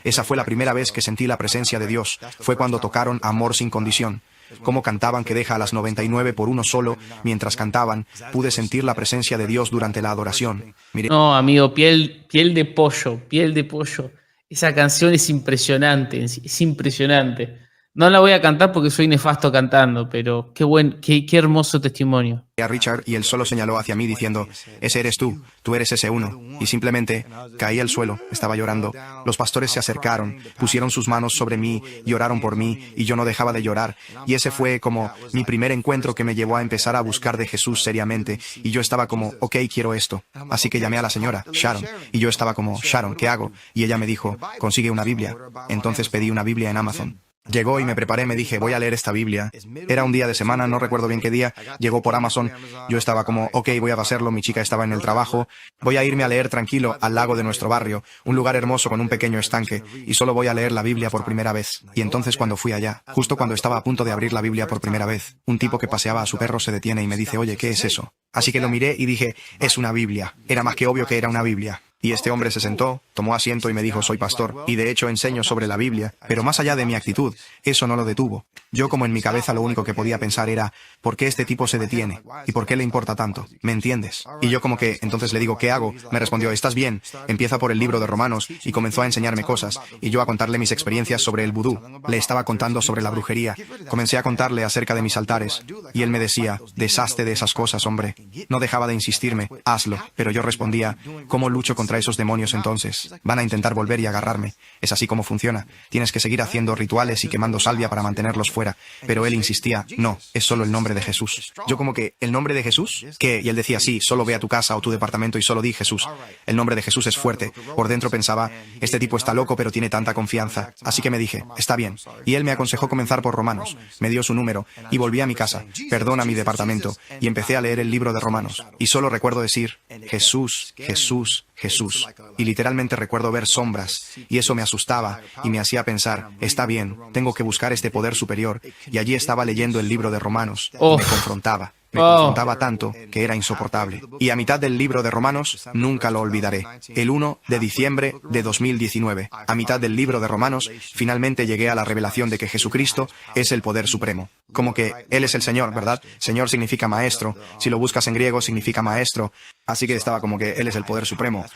Esa fue la primera vez que sentí la presencia de Dios. Fue cuando tocaron Amor sin condición. Cómo cantaban que deja a las 99 por uno solo. Mientras cantaban, pude sentir la presencia de Dios durante la adoración. Miré... No, amigo, piel de pollo, piel de pollo. Esa canción es impresionante, es impresionante. No la voy a cantar porque soy nefasto cantando, pero qué hermoso testimonio. A Richard y él solo señaló hacia mí diciendo, ese eres tú eres ese uno. Y simplemente caí al suelo, estaba llorando. Los pastores se acercaron, pusieron sus manos sobre mí y oraron por mí y yo no dejaba de llorar. Y ese fue como mi primer encuentro que me llevó a empezar a buscar de Jesús seriamente. Y yo estaba como, ok, quiero esto. Así que llamé a la señora, Sharon. Y yo estaba como, Sharon, ¿qué hago? Y ella me dijo, consigue una Biblia. Entonces pedí una Biblia en Amazon. Llegó y me preparé, me dije, voy a leer esta Biblia. Era un día de semana, no recuerdo bien qué día. Llegó por Amazon. Yo estaba como, ok, voy a hacerlo. Mi chica estaba en el trabajo. Voy a irme a leer tranquilo al lago de nuestro barrio, un lugar hermoso con un pequeño estanque, y solo voy a leer la Biblia por primera vez. Y entonces cuando fui allá, justo cuando estaba a punto de abrir la Biblia por primera vez, un tipo que paseaba a su perro se detiene y me dice, oye, ¿qué es eso? Así que lo miré y dije, es una Biblia. Era más que obvio que era una Biblia. Y este hombre se sentó, tomó asiento y me dijo, soy pastor, y de hecho enseño sobre la Biblia, pero más allá de mi actitud, eso no lo detuvo. Yo como en mi cabeza lo único que podía pensar era, ¿por qué este tipo se detiene? ¿Y por qué le importa tanto? ¿Me entiendes? Y yo como que, entonces le digo, ¿qué hago? Me respondió, ¿estás bien? Empieza por el libro de Romanos, y comenzó a enseñarme cosas, y yo a contarle mis experiencias sobre el vudú. Le estaba contando sobre la brujería. Comencé a contarle acerca de mis altares, y él me decía, deshazte de esas cosas, hombre. No dejaba de insistirme, hazlo, pero yo respondía, ¿cómo lucho contra esos demonios entonces? Van a intentar volver y agarrarme. Es así como funciona. Tienes que seguir haciendo rituales y quemando salvia para mantenerlos fuera. Pero él insistía, no, es solo el nombre de Jesús. Yo como que, ¿el nombre de Jesús? ¿Qué? Y él decía, sí, solo ve a tu casa o tu departamento y solo di Jesús. El nombre de Jesús es fuerte. Por dentro pensaba, este tipo está loco pero tiene tanta confianza. Así que me dije, está bien. Y él me aconsejó comenzar por Romanos. Me dio su número y volví a mi casa. Perdona mi departamento. Y empecé a leer el libro de Romanos. Y solo recuerdo decir, Jesús, Jesús, Jesús. Y literalmente recuerdo ver sombras, y eso me asustaba y me hacía pensar, está bien, tengo que buscar este poder superior, y allí estaba leyendo el libro de Romanos, y me confrontaba. Me confrontaba tanto que era insoportable. Y a mitad del libro de Romanos, nunca lo olvidaré. El 1 de diciembre de 2019, a mitad del libro de Romanos, finalmente llegué a la revelación de que Jesucristo es el poder supremo. Como que Él es el Señor, ¿verdad? Señor significa maestro. Si lo buscas en griego, significa maestro. Así que estaba como que Él es el poder supremo.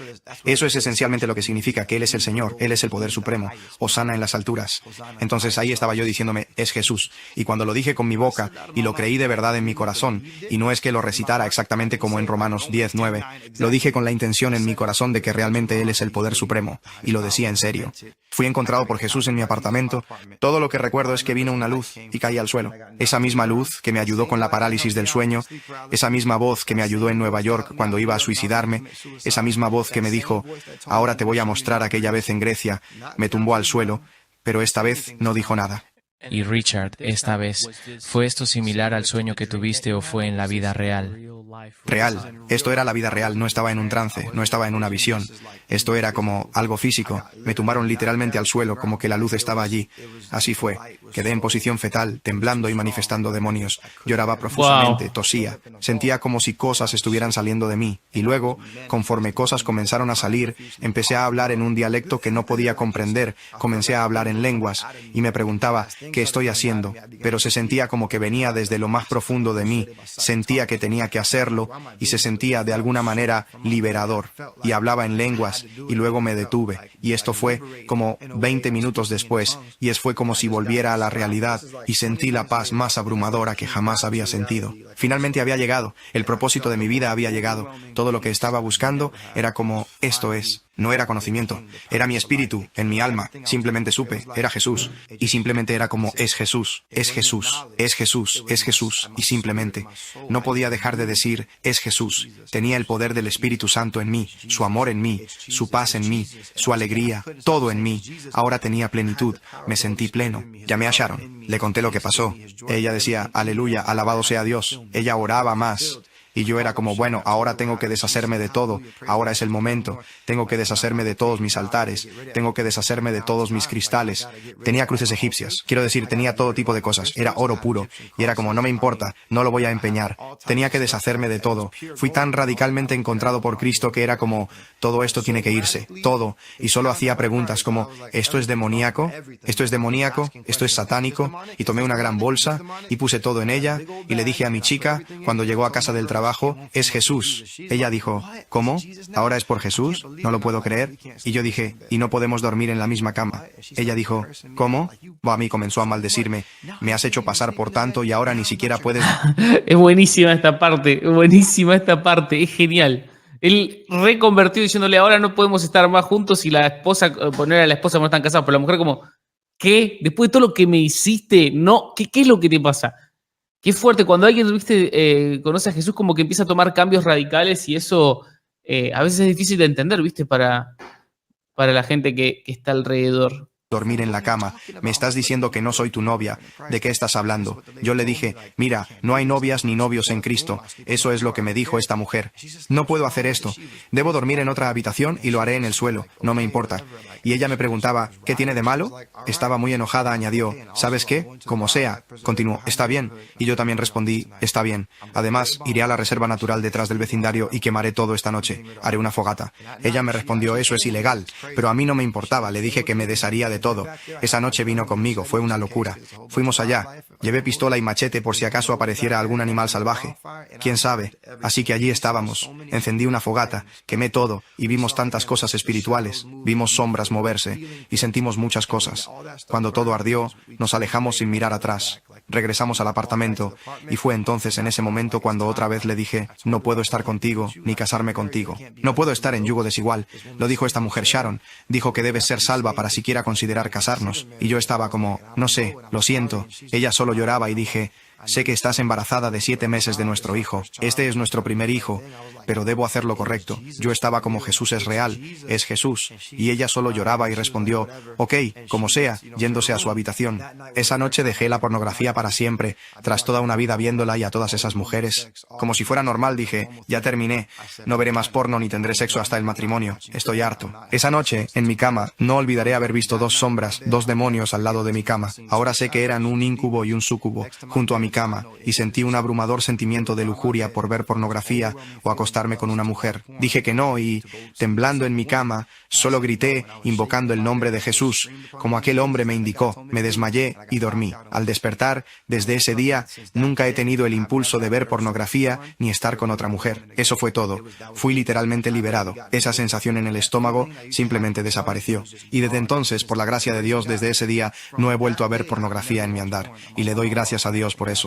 Eso es esencialmente lo que significa, que Él es el Señor, Él es el poder supremo. Hosana en las alturas. Entonces ahí estaba yo diciéndome, es Jesús. Y cuando lo dije con mi boca, y lo creí de verdad en mi corazón, y no es que lo recitara exactamente como en Romanos 10:9, lo dije con la intención en mi corazón de que realmente Él es el poder supremo, y lo decía en serio. Fui encontrado por Jesús en mi apartamento. Todo lo que recuerdo es que vino una luz y caí al suelo. Esa misma luz que me ayudó con la parálisis del sueño, esa misma voz que me ayudó en Nueva York cuando iba a suicidarme, esa misma voz que me dijo, ahora te voy a mostrar aquella vez en Grecia, me tumbó al suelo, pero esta vez no dijo nada. Y Richard, esta vez, ¿fue esto similar al sueño que tuviste o fue en la vida real? Real. Esto era la vida real, no estaba en un trance, no estaba en una visión. Esto era como algo físico. Me tumbaron literalmente al suelo, como que la luz estaba allí. Así fue. Quedé en posición fetal, temblando y manifestando demonios. Lloraba profusamente, tosía. Sentía como si cosas estuvieran saliendo de mí. Y luego, conforme cosas comenzaron a salir, empecé a hablar en un dialecto que no podía comprender. Comencé a hablar en lenguas y me preguntaba, ¿qué estoy haciendo? Pero se sentía como que venía desde lo más profundo de mí. Sentía que tenía que hacerlo hacerlo y se sentía de alguna manera liberador. Y hablaba en lenguas y luego me detuve. Y esto fue como 20 minutos después y fue como si volviera a la realidad y sentí la paz más abrumadora que jamás había sentido. Finalmente había llegado. El propósito de mi vida había llegado. Todo lo que estaba buscando era como esto es. No era conocimiento, era mi espíritu, en mi alma. Simplemente supe, era Jesús. Y simplemente era como, es Jesús, es Jesús, es Jesús, es Jesús. Y simplemente, no podía dejar de decir, es Jesús. Tenía el poder del Espíritu Santo en mí, su amor en mí, su paz en mí, su alegría, todo en mí. Ahora tenía plenitud, me sentí pleno. Llamé a Sharon, le conté lo que pasó. Ella decía, aleluya, alabado sea Dios. Ella oraba más. Y yo era como, bueno, ahora tengo que deshacerme de todo, ahora es el momento, tengo que deshacerme de todos mis altares, tengo que deshacerme de todos mis cristales. Tenía cruces egipcias, quiero decir, tenía todo tipo de cosas, era oro puro, y era como, no me importa, no lo voy a empeñar, tenía que deshacerme de todo. Fui tan radicalmente encontrado por Cristo que era como, todo esto tiene que irse, todo, y solo hacía preguntas como, ¿esto es demoníaco? ¿Esto es demoníaco? ¿Esto es satánico? Y tomé una gran bolsa y puse todo en ella, y le dije a mi chica, cuando llegó a casa del trabajo, es Jesús. Ella dijo, ¿cómo? ¿Ahora es por Jesús? No lo puedo creer. Y yo dije, y no podemos dormir en la misma cama. Ella dijo, ¿cómo? A mí comenzó a maldecirme. Me has hecho pasar por tanto y ahora ni siquiera puedes... Es buenísima esta parte, es genial. Él reconvertido diciéndole, ahora no podemos estar más juntos y la esposa, poner a la esposa no están casados, pero la mujer como, ¿qué? Después de todo lo que me hiciste, no, ¿qué es lo que te pasa? Qué fuerte, cuando alguien, viste, conoce a Jesús como que empieza a tomar cambios radicales y eso a veces es difícil de entender, viste, para la gente que está alrededor. Dormir en la cama. Me estás diciendo que no soy tu novia. ¿De qué estás hablando? Yo le dije, mira, no hay novias ni novios en Cristo. Eso es lo que me dijo esta mujer. No puedo hacer esto. Debo dormir en otra habitación y lo haré en el suelo. No me importa. Y ella me preguntaba, ¿qué tiene de malo? Estaba muy enojada, añadió, ¿sabes qué? Como sea. Continuó, está bien. Y yo también respondí, está bien. Además, iré a la reserva natural detrás del vecindario y quemaré todo esta noche. Haré una fogata. Ella me respondió, eso es ilegal. Pero a mí no me importaba. Le dije que me desharía de todo. Esa noche vino conmigo, fue una locura. Fuimos allá. Llevé pistola y machete por si acaso apareciera algún animal salvaje. ¿Quién sabe? Así que allí estábamos. Encendí una fogata, quemé todo y vimos tantas cosas espirituales. Vimos sombras moverse y sentimos muchas cosas. Cuando todo ardió, nos alejamos sin mirar atrás. Regresamos al apartamento y fue entonces en ese momento cuando otra vez le dije, no puedo estar contigo ni casarme contigo. No puedo estar en yugo desigual. Lo dijo esta mujer Sharon. Dijo que debes ser salva para siquiera considerar casarnos. Y yo estaba como, no sé, lo siento. Ella solo lloraba y dije, sé que estás embarazada de 7 meses de nuestro hijo. Este es nuestro primer hijo, pero debo hacer lo correcto. Yo estaba como Jesús es real, es Jesús. Y ella solo lloraba y respondió, ok, como sea, yéndose a su habitación. Esa noche dejé la pornografía para siempre, tras toda una vida viéndola y a todas esas mujeres. Como si fuera normal, dije, ya terminé. No veré más porno ni tendré sexo hasta el matrimonio. Estoy harto. Esa noche, en mi cama, no olvidaré haber visto 2 sombras, 2 demonios al lado de mi cama. Ahora sé que eran un íncubo y un súcubo, junto a mi cama, y sentí un abrumador sentimiento de lujuria por ver pornografía o acostarme con una mujer. Dije que no y, temblando en mi cama, solo grité, invocando el nombre de Jesús, como aquel hombre me indicó. Me desmayé y dormí. Al despertar, desde ese día, nunca he tenido el impulso de ver pornografía ni estar con otra mujer. Eso fue todo. Fui literalmente liberado. Esa sensación en el estómago simplemente desapareció. Y desde entonces, por la gracia de Dios, desde ese día, no he vuelto a ver pornografía en mi andar. Y le doy gracias a Dios por eso.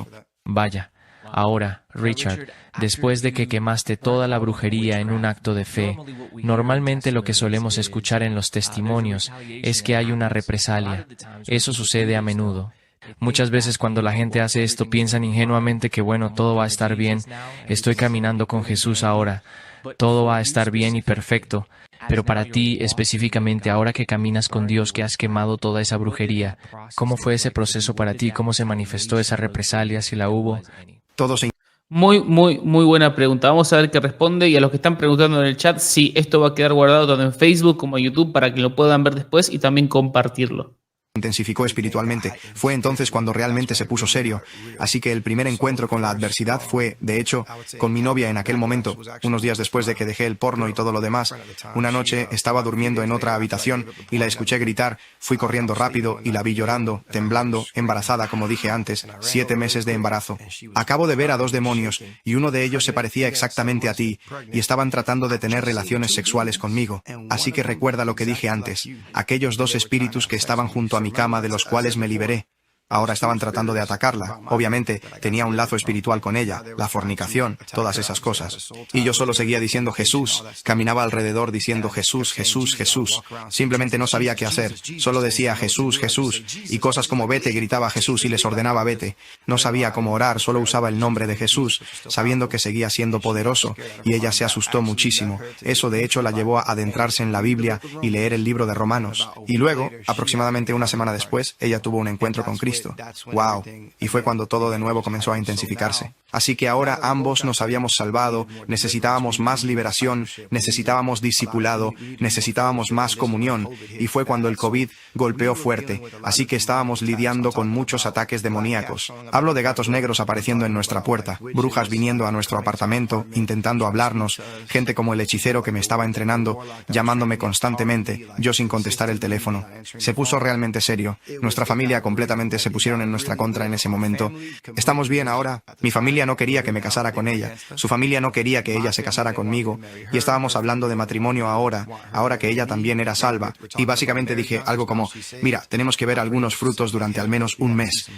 Vaya. Ahora, Richard, después de que quemaste toda la brujería en un acto de fe, normalmente lo que solemos escuchar en los testimonios es que hay una represalia. Eso sucede a menudo. Muchas veces cuando la gente hace esto piensan ingenuamente que bueno, todo va a estar bien, estoy caminando con Jesús ahora, todo va a estar bien y perfecto. Pero para ti, específicamente, ahora que caminas con Dios, que has quemado toda esa brujería, ¿cómo fue ese proceso para ti? ¿Cómo se manifestó esa represalia, si la hubo? Todo se Muy buena pregunta. Vamos a ver qué responde. Y a los que están preguntando en el chat, sí, esto va a quedar guardado tanto en Facebook como en YouTube para que lo puedan ver después y también compartirlo. intensificó espiritualmente. Fue entonces cuando realmente se puso serio. Así que el primer encuentro con la adversidad fue, de hecho, con mi novia en aquel momento, unos días después de que dejé el porno y todo lo demás. Una noche estaba durmiendo en otra habitación y la escuché gritar. Fui corriendo rápido y la vi llorando, temblando, embarazada, como dije antes, 7 meses de embarazo. Acabo de ver a 2 demonios y uno de ellos se parecía exactamente a ti y estaban tratando de tener relaciones sexuales conmigo. Así que recuerda lo que dije antes, aquellos 2 espíritus que estaban junto a mi cama de los cuales me liberé. Ahora estaban tratando de atacarla. Obviamente, tenía un lazo espiritual con ella, la fornicación, todas esas cosas. Y yo solo seguía diciendo Jesús. Caminaba alrededor diciendo Jesús, Jesús, Jesús. Simplemente no sabía qué hacer. Solo decía Jesús, Jesús. Y cosas como vete, gritaba Jesús y les ordenaba vete. No sabía cómo orar, solo usaba el nombre de Jesús, sabiendo que seguía siendo poderoso. Y ella se asustó muchísimo. Eso de hecho la llevó a adentrarse en la Biblia y leer el libro de Romanos. Y luego, aproximadamente una semana después, ella tuvo un encuentro con Cristo. Wow. Y fue cuando todo de nuevo comenzó a intensificarse. Así que ahora ambos nos habíamos salvado, necesitábamos más liberación, necesitábamos discipulado, necesitábamos más comunión, y fue cuando el COVID golpeó fuerte, así que estábamos lidiando con muchos ataques demoníacos. Hablo de gatos negros apareciendo en nuestra puerta, brujas viniendo a nuestro apartamento, intentando hablarnos, gente como el hechicero que me estaba entrenando, llamándome constantemente, yo sin contestar el teléfono. Se puso realmente serio. Nuestra familia completamente se pusieron en nuestra contra en ese momento. ¿Estamos bien ahora? Mi familia no quería que me casara con ella. Su familia no quería que ella se casara conmigo. Y estábamos hablando de matrimonio ahora que ella también era salva. Y básicamente dije algo como, mira, tenemos que ver algunos frutos durante al menos un mes.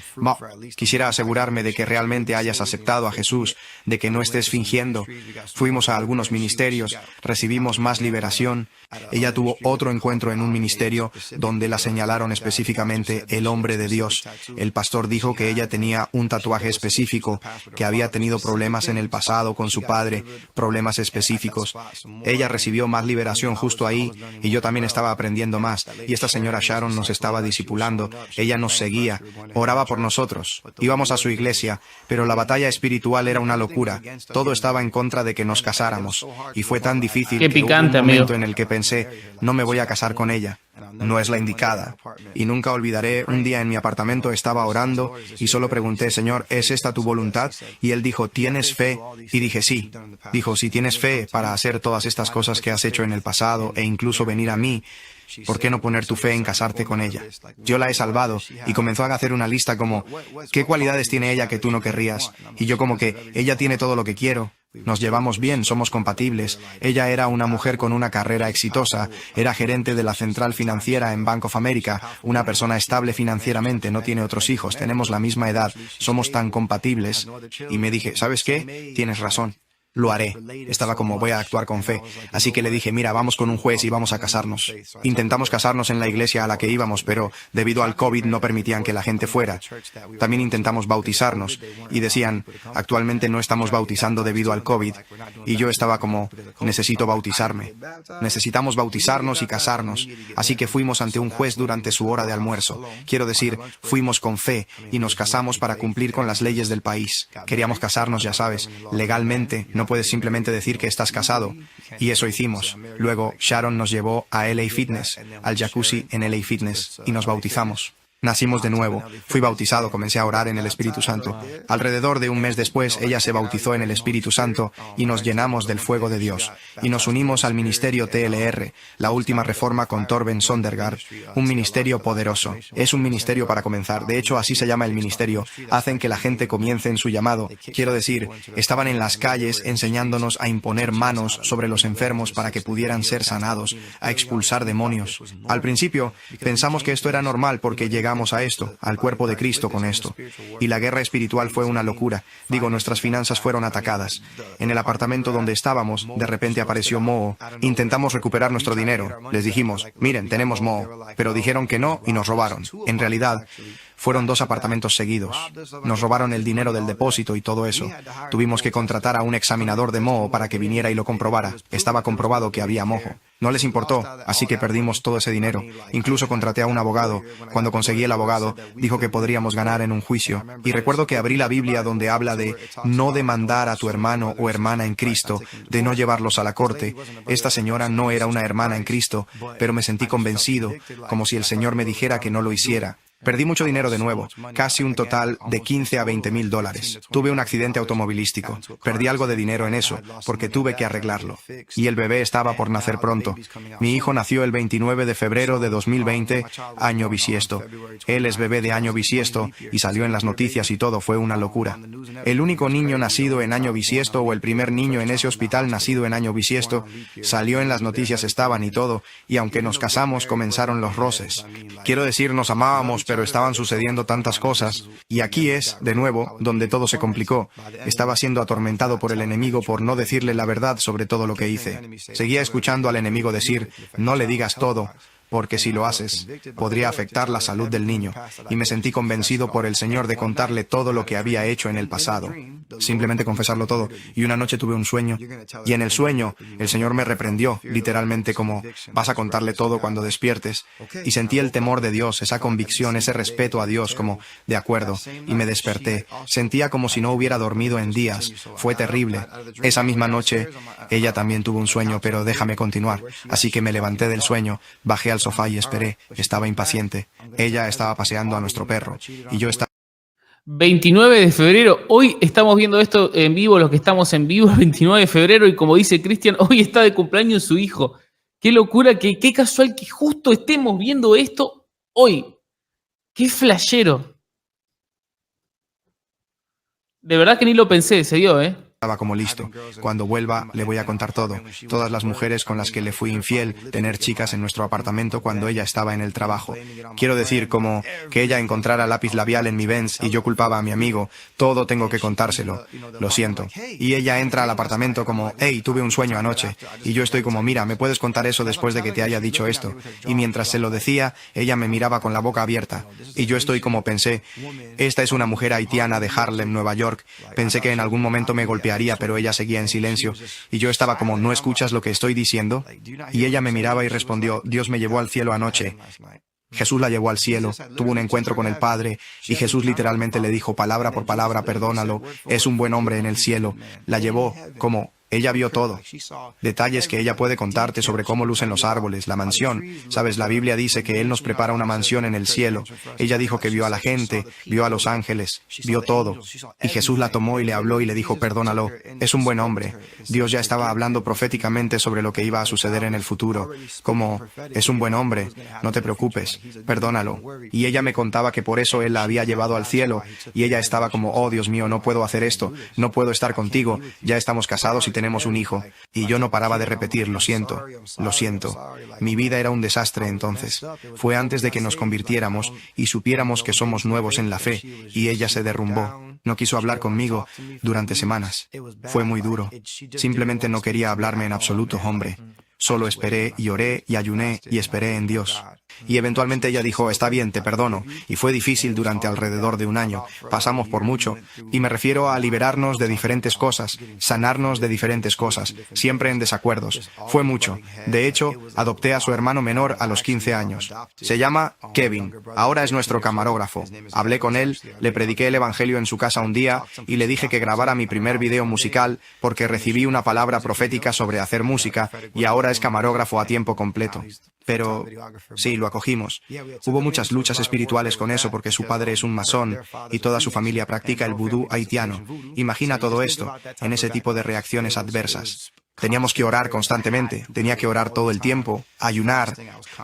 Quisiera asegurarme de que realmente hayas aceptado a Jesús, de que no estés fingiendo. Fuimos a algunos ministerios, recibimos más liberación. Ella tuvo otro encuentro en un ministerio donde la señalaron específicamente el hombre de Dios. El pastor dijo que ella tenía un tatuaje específico, que había tenido problemas en el pasado con su padre, problemas específicos. Ella recibió más liberación justo ahí y yo también estaba aprendiendo más. Y esta señora Sharon nos estaba discipulando. Ella nos seguía, oraba por nosotros. Íbamos a su iglesia, pero la batalla espiritual era una locura. Todo estaba en contra de que nos casáramos. Y fue tan difícil Qué picante, que hubo un momento amigo. en el que pensé, no me voy a casar con ella. No es la indicada. Y nunca olvidaré, un día en mi apartamento estaba orando y solo pregunté, Señor, ¿es esta tu voluntad? Y él dijo, ¿tienes fe? Y dije, sí. Dijo, si tienes fe para hacer todas estas cosas que has hecho en el pasado e incluso venir a mí, ¿por qué no poner tu fe en casarte con ella? Yo la he salvado. Y comenzó a hacer una lista como, ¿qué cualidades tiene ella que tú no querrías? Y yo como que, ella tiene todo lo que quiero. Nos llevamos bien, somos compatibles. Ella era una mujer con una carrera exitosa, era gerente de la central financiera en Bank of America, una persona estable financieramente, no tiene otros hijos, tenemos la misma edad, somos tan compatibles. Y me dije, ¿sabes qué? Tienes razón. Lo haré. Estaba como, voy a actuar con fe. Así que le dije, mira, vamos con un juez y vamos a casarnos. Intentamos casarnos en la iglesia a la que íbamos, pero debido al COVID no permitían que la gente fuera. También intentamos bautizarnos y decían, actualmente no estamos bautizando debido al COVID. Y yo estaba como, necesito bautizarme. Necesitamos bautizarnos y casarnos. Así que fuimos ante un juez durante su hora de almuerzo. Quiero decir, fuimos con fe y nos casamos para cumplir con las leyes del país. Queríamos casarnos, ya sabes, legalmente. No puedes simplemente decir que estás casado. Y eso hicimos. Luego, Sharon nos llevó a LA Fitness, al jacuzzi en LA Fitness, y nos bautizamos. Nacimos de nuevo. Fui bautizado, comencé a orar en el Espíritu Santo. Alrededor de un mes después, ella se bautizó en el Espíritu Santo y nos llenamos del fuego de Dios. Y nos unimos al ministerio TLR, la última reforma con Torben Sondergaard, un ministerio poderoso. Es un ministerio para comenzar. De hecho, así se llama el ministerio. Hacen que la gente comience en su llamado. Quiero decir, estaban en las calles enseñándonos a imponer manos sobre los enfermos para que pudieran ser sanados, a expulsar demonios. Al principio, pensamos que esto era normal porque llegamos a esto, al cuerpo de Cristo con esto. Y la guerra espiritual fue una locura. Digo, nuestras finanzas fueron atacadas. En el apartamento donde estábamos, de repente apareció Moho. Intentamos recuperar nuestro dinero. Les dijimos, miren, tenemos Moho. Pero dijeron que no y nos robaron. En realidad, Fueron 2 apartamentos seguidos. Nos robaron el dinero del depósito y todo eso. Tuvimos que contratar a un examinador de moho para que viniera y lo comprobara. Estaba comprobado que había moho. No les importó, así que perdimos todo ese dinero. Incluso contraté a un abogado. Cuando conseguí el abogado, dijo que podríamos ganar en un juicio. Y recuerdo que abrí la Biblia donde habla de no demandar a tu hermano o hermana en Cristo, de no llevarlos a la corte. Esta señora no era una hermana en Cristo, pero me sentí convencido, como si el Señor me dijera que no lo hiciera. Perdí mucho dinero de nuevo, casi un total de 15 a 20 mil dólares. Tuve un accidente automovilístico. Perdí algo de dinero en eso, porque tuve que arreglarlo. Y el bebé estaba por nacer pronto. Mi hijo nació el 29 de febrero de 2020, año bisiesto. Él es bebé de año bisiesto y salió en las noticias y todo, fue una locura. El único niño nacido en año bisiesto o el primer niño en ese hospital nacido en año bisiesto, salió en las noticias, estaban y todo, y aunque nos casamos comenzaron los roces. Quiero decir, nos amábamos, pero estaban sucediendo tantas cosas. Y aquí es, de nuevo, donde todo se complicó. Estaba siendo atormentado por el enemigo por no decirle la verdad sobre todo lo que hice. Seguía escuchando al enemigo decir, no le digas todo, porque si lo haces, podría afectar la salud del niño. Y me sentí convencido por el Señor de contarle todo lo que había hecho en el pasado. Simplemente confesarlo todo. Y una noche tuve un sueño. Y en el sueño, el Señor me reprendió, literalmente como, vas a contarle todo cuando despiertes. Y sentí el temor de Dios, esa convicción, ese respeto a Dios, como, de acuerdo. Y me desperté. Sentía como si no hubiera dormido en días. Fue terrible. Esa misma noche, ella también tuvo un sueño, pero déjame continuar. Así que me levanté del sueño, bajé al sofá y esperé. Estaba impaciente. Ella estaba paseando a nuestro perro y yo estaba... 29 de febrero, hoy estamos viendo esto en vivo, los que estamos en vivo, el 29 de febrero, y como dice Cristian, hoy está de cumpleaños su hijo. Qué locura, qué casual que justo estemos viendo esto hoy. Qué flashero. De verdad que ni lo pensé, se dio, ¿eh? Estaba como listo. Cuando vuelva, le voy a contar todo. Todas las mujeres con las que le fui infiel, tener chicas en nuestro apartamento cuando ella estaba en el trabajo. Quiero decir, como que ella encontrara lápiz labial en mi Benz y yo culpaba a mi amigo. Todo tengo que contárselo. Lo siento. Y ella entra al apartamento como, hey, tuve un sueño anoche. Y yo estoy como, mira, ¿me puedes contar eso después de que te haya dicho esto? Y mientras se lo decía, ella me miraba con la boca abierta. Y yo estoy como pensé, esta es una mujer haitiana de Harlem, Nueva York. Pensé que en algún momento me golpearía, pero ella seguía en silencio. Y yo estaba como, ¿no escuchas lo que estoy diciendo? Y ella me miraba y respondió, Dios me llevó al cielo anoche. Jesús la llevó al cielo, tuvo un encuentro con el Padre, y Jesús literalmente le dijo palabra por palabra, perdónalo, es un buen hombre en el cielo. La llevó como... Ella vio todo. Detalles que ella puede contarte sobre cómo lucen los árboles, la mansión. Sabes, la Biblia dice que Él nos prepara una mansión en el cielo. Ella dijo que vio a la gente, vio a los ángeles, vio todo. Y Jesús la tomó y le habló y le dijo, perdónalo, es un buen hombre. Dios ya estaba hablando proféticamente sobre lo que iba a suceder en el futuro. Como, es un buen hombre, no te preocupes, perdónalo. Y ella me contaba que por eso Él la había llevado al cielo. Y ella estaba como, oh Dios mío, no puedo hacer esto, no puedo estar contigo, ya estamos casados y tenemos un hijo. Y yo no paraba de repetir, lo siento, lo siento. Mi vida era un desastre entonces. Fue antes de que nos convirtiéramos y supiéramos que somos nuevos en la fe, y ella se derrumbó. No quiso hablar conmigo durante semanas. Fue muy duro. Simplemente no quería hablarme en absoluto, hombre. Solo esperé y oré y ayuné y esperé en Dios. Y eventualmente ella dijo, está bien, te perdono. Y fue difícil durante alrededor de un año. Pasamos por mucho. Y me refiero a liberarnos de diferentes cosas, sanarnos de diferentes cosas, siempre en desacuerdos. Fue mucho. De hecho, adopté a su hermano menor a los 15 años. Se llama Kevin. Ahora es nuestro camarógrafo. Hablé con él, le prediqué el evangelio en su casa un día y le dije que grabara mi primer video musical porque recibí una palabra profética sobre hacer música y ahora es camarógrafo a tiempo completo. Pero sí, lo acogimos. Hubo muchas luchas espirituales con eso porque su padre es un masón y toda su familia practica el vudú haitiano. Imagina todo esto en ese tipo de reacciones adversas. Teníamos que orar constantemente, tenía que orar todo el tiempo, ayunar,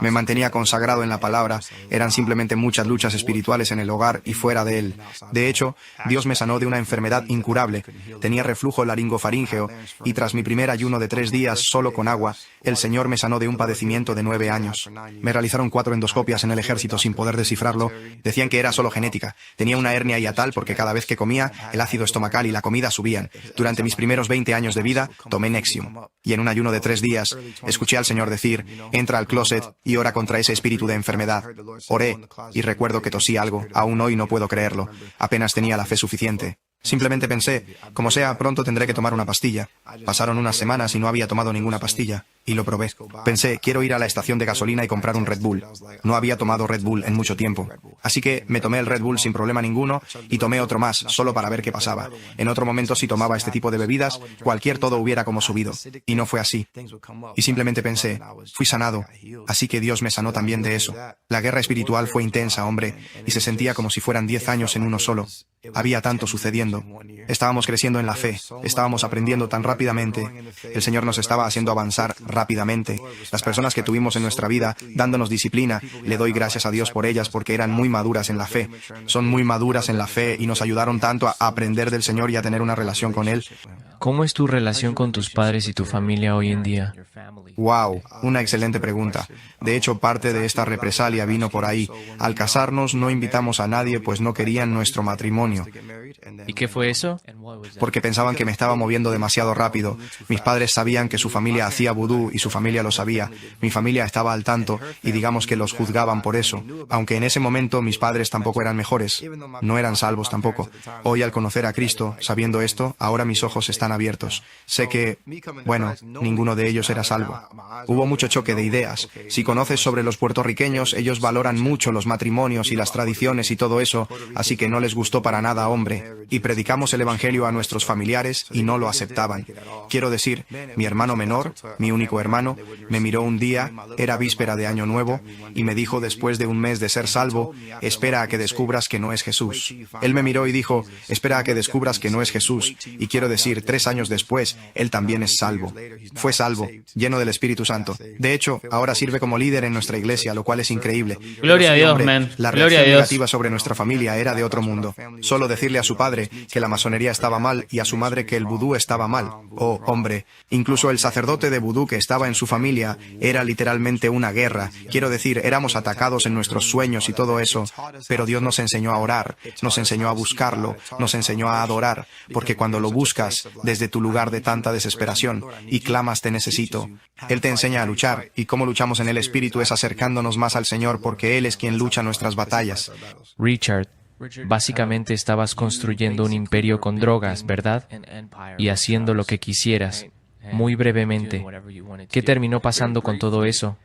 me mantenía consagrado en la palabra, eran simplemente muchas luchas espirituales en el hogar y fuera de él. De hecho, Dios me sanó de una enfermedad incurable, tenía reflujo laringofaríngeo y tras mi primer ayuno de 3 días solo con agua, el Señor me sanó de un padecimiento de 9 años. Me realizaron 4 endoscopias en el ejército sin poder descifrarlo, decían que era solo genética, tenía una hernia hiatal porque cada vez que comía, el ácido estomacal y la comida subían. Durante mis primeros 20 años de vida, tomé Nexium. Stadium. Y en un ayuno de 3 días, escuché al Señor decir, entra al closet y ora contra ese espíritu de enfermedad. Oré, y recuerdo que tosí algo, aún hoy no puedo creerlo. Apenas tenía la fe suficiente. Simplemente pensé, como sea, pronto tendré que tomar una pastilla. Pasaron unas semanas y no había tomado ninguna pastilla. Y lo probé. Pensé, quiero ir a la estación de gasolina y comprar un Red Bull. No había tomado Red Bull en mucho tiempo. Así que me tomé el Red Bull sin problema ninguno y tomé otro más, solo para ver qué pasaba. En otro momento, si tomaba este tipo de bebidas, cualquier todo hubiera como subido. Y no fue así. Y simplemente pensé, fui sanado. Así que Dios me sanó también de eso. La guerra espiritual fue intensa, hombre, y se sentía como si fueran 10 años en uno solo. Había tanto sucediendo. Estábamos creciendo en la fe, estábamos aprendiendo tan rápidamente. El Señor nos estaba haciendo avanzar rápidamente. Las personas que tuvimos en nuestra vida, dándonos disciplina, le doy gracias a Dios por ellas porque eran muy maduras en la fe. Son muy maduras en la fe y nos ayudaron tanto a aprender del Señor y a tener una relación con Él. ¿Cómo es tu relación con tus padres y tu familia hoy en día? Wow, una excelente pregunta. De hecho, parte de esta represalia vino por ahí. Al casarnos no invitamos a nadie pues no querían nuestro matrimonio. ¿Y qué fue eso? Porque pensaban que me estaba moviendo demasiado rápido. Mis padres sabían que su familia hacía vudú y su familia lo sabía. Mi familia estaba al tanto y digamos que los juzgaban por eso. Aunque en ese momento mis padres tampoco eran mejores. No eran salvos tampoco. Hoy al conocer a Cristo, sabiendo esto, ahora mis ojos están abiertos. Sé que, bueno, ninguno de ellos era salvo. Hubo mucho choque de ideas. Si conoces sobre los puertorriqueños, ellos valoran mucho los matrimonios y las tradiciones y todo eso, así que no les gustó para nada, hombre. Y predicamos el Evangelio a nuestros familiares y no lo aceptaban. Quiero decir, mi hermano menor, mi único hermano, me miró un día, era víspera de Año Nuevo, y me dijo después de un mes de ser salvo, espera a que descubras que no es Jesús. Él me miró y dijo, espera a que descubras que no es Jesús. Y quiero decir, 3 años después, él también es salvo. Fue salvo, lleno del Espíritu Santo. De hecho, ahora sirve como líder en nuestra iglesia, lo cual es increíble. Gloria a Dios, Hombre, man. La Gloria a reacción Dios. negativa sobre nuestra familia era de otro mundo. Solo decirle a su padre que la masonería estaba mal y a su madre que el vudú estaba mal. Oh, hombre, incluso el sacerdote de vudú que estaba en su familia era literalmente una guerra. Quiero decir, éramos atacados en nuestros sueños y todo eso, pero Dios nos enseñó a orar, nos enseñó a buscarlo, nos enseñó a adorar, porque cuando lo buscas desde tu lugar de tanta desesperación y clamas te necesito, Él te enseña a luchar, y cómo luchamos en el Espíritu es acercándonos más al Señor porque Él es quien lucha nuestras batallas. Richard, básicamente estabas construyendo un imperio con drogas, ¿verdad? Y haciendo lo que quisieras. Muy brevemente, ¿qué terminó pasando con todo eso?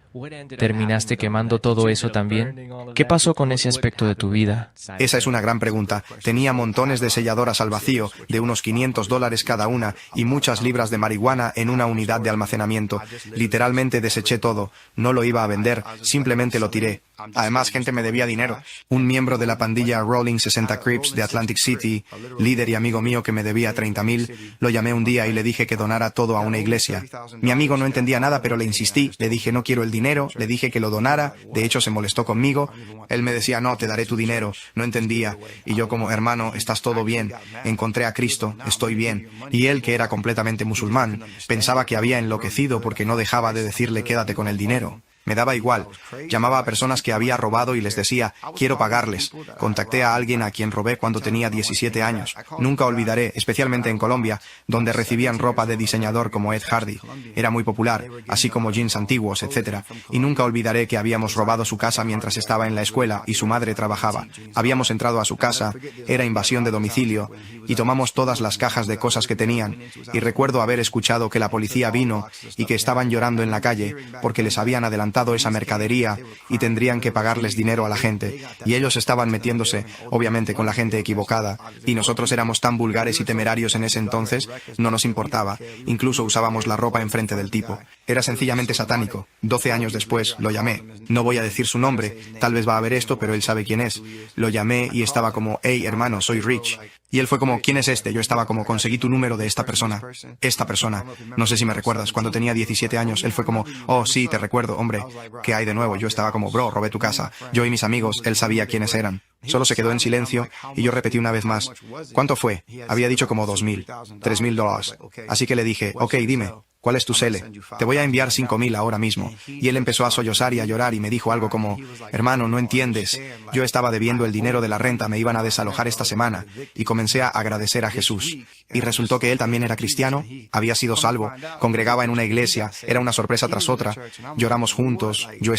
¿Terminaste quemando todo eso también? ¿Qué pasó con ese aspecto de tu vida? Esa es una gran pregunta. Tenía montones de selladoras al vacío, de unos $500 cada una, y muchas libras de marihuana en una unidad de almacenamiento. Literalmente deseché todo. No lo iba a vender, simplemente lo tiré. Además, gente me debía dinero. Un miembro de la pandilla Rolling 60 Crips de Atlantic City, líder y amigo mío que me debía 30,000, lo llamé un día y le dije que donara todo a una iglesia. Mi amigo no entendía nada, pero le insistí. Le dije no quiero el dinero, le dije que lo donara. De hecho, se molestó conmigo. Él me decía, no, te daré tu dinero. No entendía. Y yo como, hermano, estás todo bien. Encontré a Cristo, estoy bien. Y él, que era completamente musulmán, pensaba que había enloquecido porque no dejaba de decirle quédate con el dinero. Me daba igual. Llamaba a personas que había robado y les decía, quiero pagarles. Contacté a alguien a quien robé cuando tenía 17 años. Nunca olvidaré, especialmente en Colombia, donde recibían ropa de diseñador como Ed Hardy. Era muy popular, así como jeans antiguos, etc. Y nunca olvidaré que habíamos robado su casa mientras estaba en la escuela y su madre trabajaba. Habíamos entrado a su casa, era invasión de domicilio, y tomamos todas las cajas de cosas que tenían. Y recuerdo haber escuchado que la policía vino y que estaban llorando en la calle porque les habían adelantado esa mercadería y tendrían que pagarles dinero a la gente. Y ellos estaban metiéndose, obviamente, con la gente equivocada. Y nosotros éramos tan vulgares y temerarios en ese entonces, no nos importaba. Incluso usábamos la ropa enfrente del tipo. Era sencillamente satánico. 12 años después, lo llamé. No voy a decir su nombre, tal vez va a ver esto, pero él sabe quién es. Lo llamé y estaba como, hey, hermano, soy Rich. Y él fue como, ¿quién es este? Yo estaba como, conseguí tu número de esta persona. Esta persona. No sé si me recuerdas. Cuando tenía 17 años, él fue como, oh, sí, te recuerdo, hombre. ¿Qué hay de nuevo? Yo estaba como, bro, robé tu casa. Yo y mis amigos, él sabía quiénes eran. Solo se quedó en silencio y yo repetí una vez más, ¿cuánto fue? Había dicho como $2,000, $3,000. Así que le dije, ok, dime, ¿cuál es tu cele? Te voy a enviar 5.000 ahora mismo. Y él empezó a sollozar y a llorar y me dijo algo como, hermano, no entiendes. Yo estaba debiendo el dinero de la renta, me iban a desalojar esta semana. Y comencé a agradecer a Jesús. Y resultó que él también era cristiano, había sido salvo, congregaba en una iglesia, era una sorpresa tras otra. Lloramos juntos, yo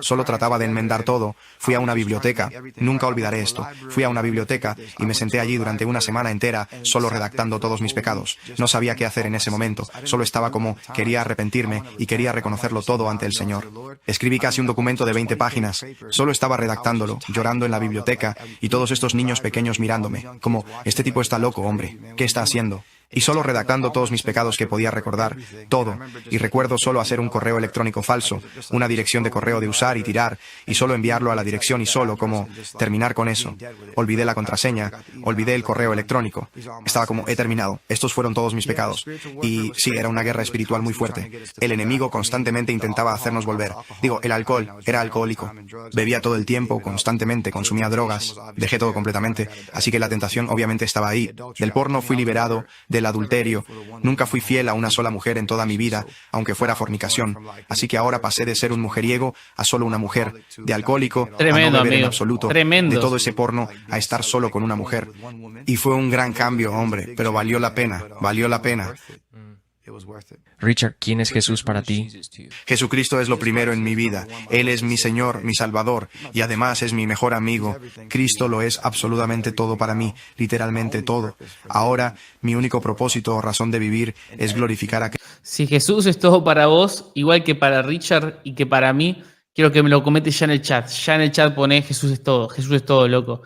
solo trataba de enmendar todo. Fui a una biblioteca, nunca olvidaré esto. Fui a una biblioteca y me senté allí durante una semana entera, solo redactando todos mis pecados. No sabía qué hacer en ese momento, solo estaba como, quería arrepentirme y quería reconocerlo todo ante el Señor. Escribí casi un documento de 20 páginas, solo estaba redactándolo, llorando en la biblioteca y todos estos niños pequeños mirándome, como, este tipo está loco, hombre, ¿qué está haciendo? Y solo redactando todos mis pecados que podía recordar, todo. Y recuerdo solo hacer un correo electrónico falso, una dirección de correo de usar y tirar, y solo enviarlo a la dirección y solo como terminar con eso. Olvidé la contraseña, olvidé el correo electrónico. Estaba como, he terminado. Estos fueron todos mis pecados. Y sí, era una guerra espiritual muy fuerte. El enemigo constantemente intentaba hacernos volver. Digo, el alcohol, era alcohólico. Bebía todo el tiempo, constantemente, consumía drogas. Dejé todo completamente. Así que la tentación obviamente estaba ahí. Del porno fui liberado, del adulterio. Nunca fui fiel a una sola mujer en toda mi vida, aunque fuera fornicación. Así que ahora pasé de ser un mujeriego a solo una mujer, de alcohólico Tremendo, a no beber en amigo. absoluto, Tremendo. de todo ese porno a estar solo con una mujer. Y fue un gran cambio, hombre, pero valió la pena, valió la pena. Richard, ¿quién es Jesús para ti? Jesucristo es lo primero en mi vida. Él es mi Señor, mi Salvador, y además es mi mejor amigo. Cristo lo es absolutamente todo para mí, literalmente todo. Ahora, mi único propósito o razón de vivir es glorificar a Cristo. Si Jesús es todo para vos, igual que para Richard y que para mí, quiero que me lo comentes ya en el chat. Ya en el chat pone Jesús es todo, loco.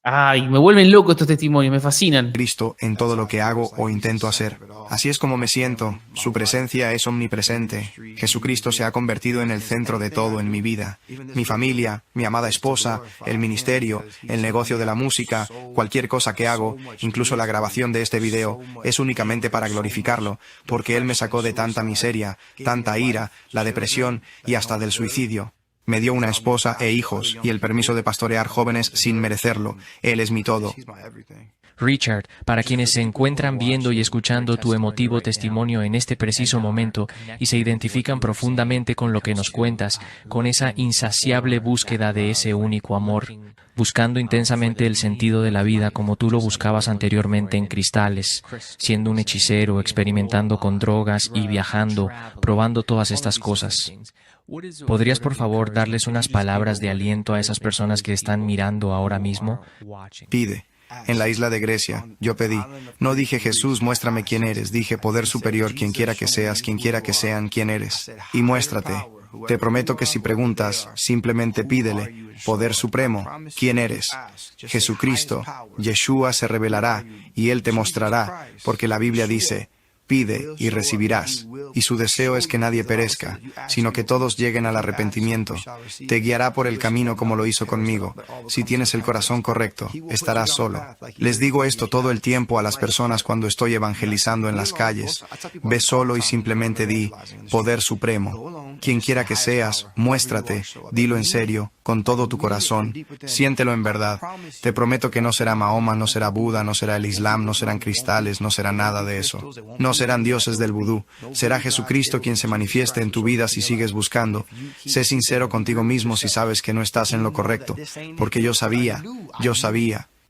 Ay, me vuelven loco estos testimonios, me fascinan. Cristo en todo lo que hago o intento hacer. Así es como me siento. Su presencia es omnipresente. Jesucristo se ha convertido en el centro de todo en mi vida. Mi familia, mi amada esposa, el ministerio, el negocio de la música, cualquier cosa que hago, incluso la grabación de este video, es únicamente para glorificarlo, porque Él me sacó de tanta miseria, tanta ira, la depresión y hasta del suicidio. Me dio una esposa e hijos y el permiso de pastorear jóvenes sin merecerlo. Él es mi todo. Richard, para quienes se encuentran viendo y escuchando tu emotivo testimonio en este preciso momento y se identifican profundamente con lo que nos cuentas, con esa insaciable búsqueda de ese único amor, buscando intensamente el sentido de la vida como tú lo buscabas anteriormente en Cristales, siendo un hechicero, experimentando con drogas y viajando, probando todas estas cosas. ¿Podrías, por favor, darles unas palabras de aliento a esas personas que están mirando ahora mismo? Pide. En la isla de Grecia, yo pedí. No dije, Jesús, muéstrame quién eres. Dije, poder superior, quien quiera que seas, quien quiera que sean, quién eres. Y muéstrate. Te prometo que si preguntas, simplemente pídele. Poder supremo, ¿quién eres? Jesucristo, Yeshua se revelará y Él te mostrará, porque la Biblia dice, pide y recibirás. Y su deseo es que nadie perezca, sino que todos lleguen al arrepentimiento. Te guiará por el camino como lo hizo conmigo. Si tienes el corazón correcto, estarás solo. Les digo esto todo el tiempo a las personas cuando estoy evangelizando en las calles. Ve solo y simplemente di, poder supremo. Quien quiera que seas, muéstrate, dilo en serio, con todo tu corazón. Siéntelo en verdad. Te prometo que no será Mahoma, no será Buda, no será el Islam, no serán cristales, no será nada de eso. No serán dioses del vudú. Será Jesucristo quien se manifieste en tu vida si sigues buscando. Sé sincero contigo mismo si sabes que no estás en lo correcto, porque yo sabía,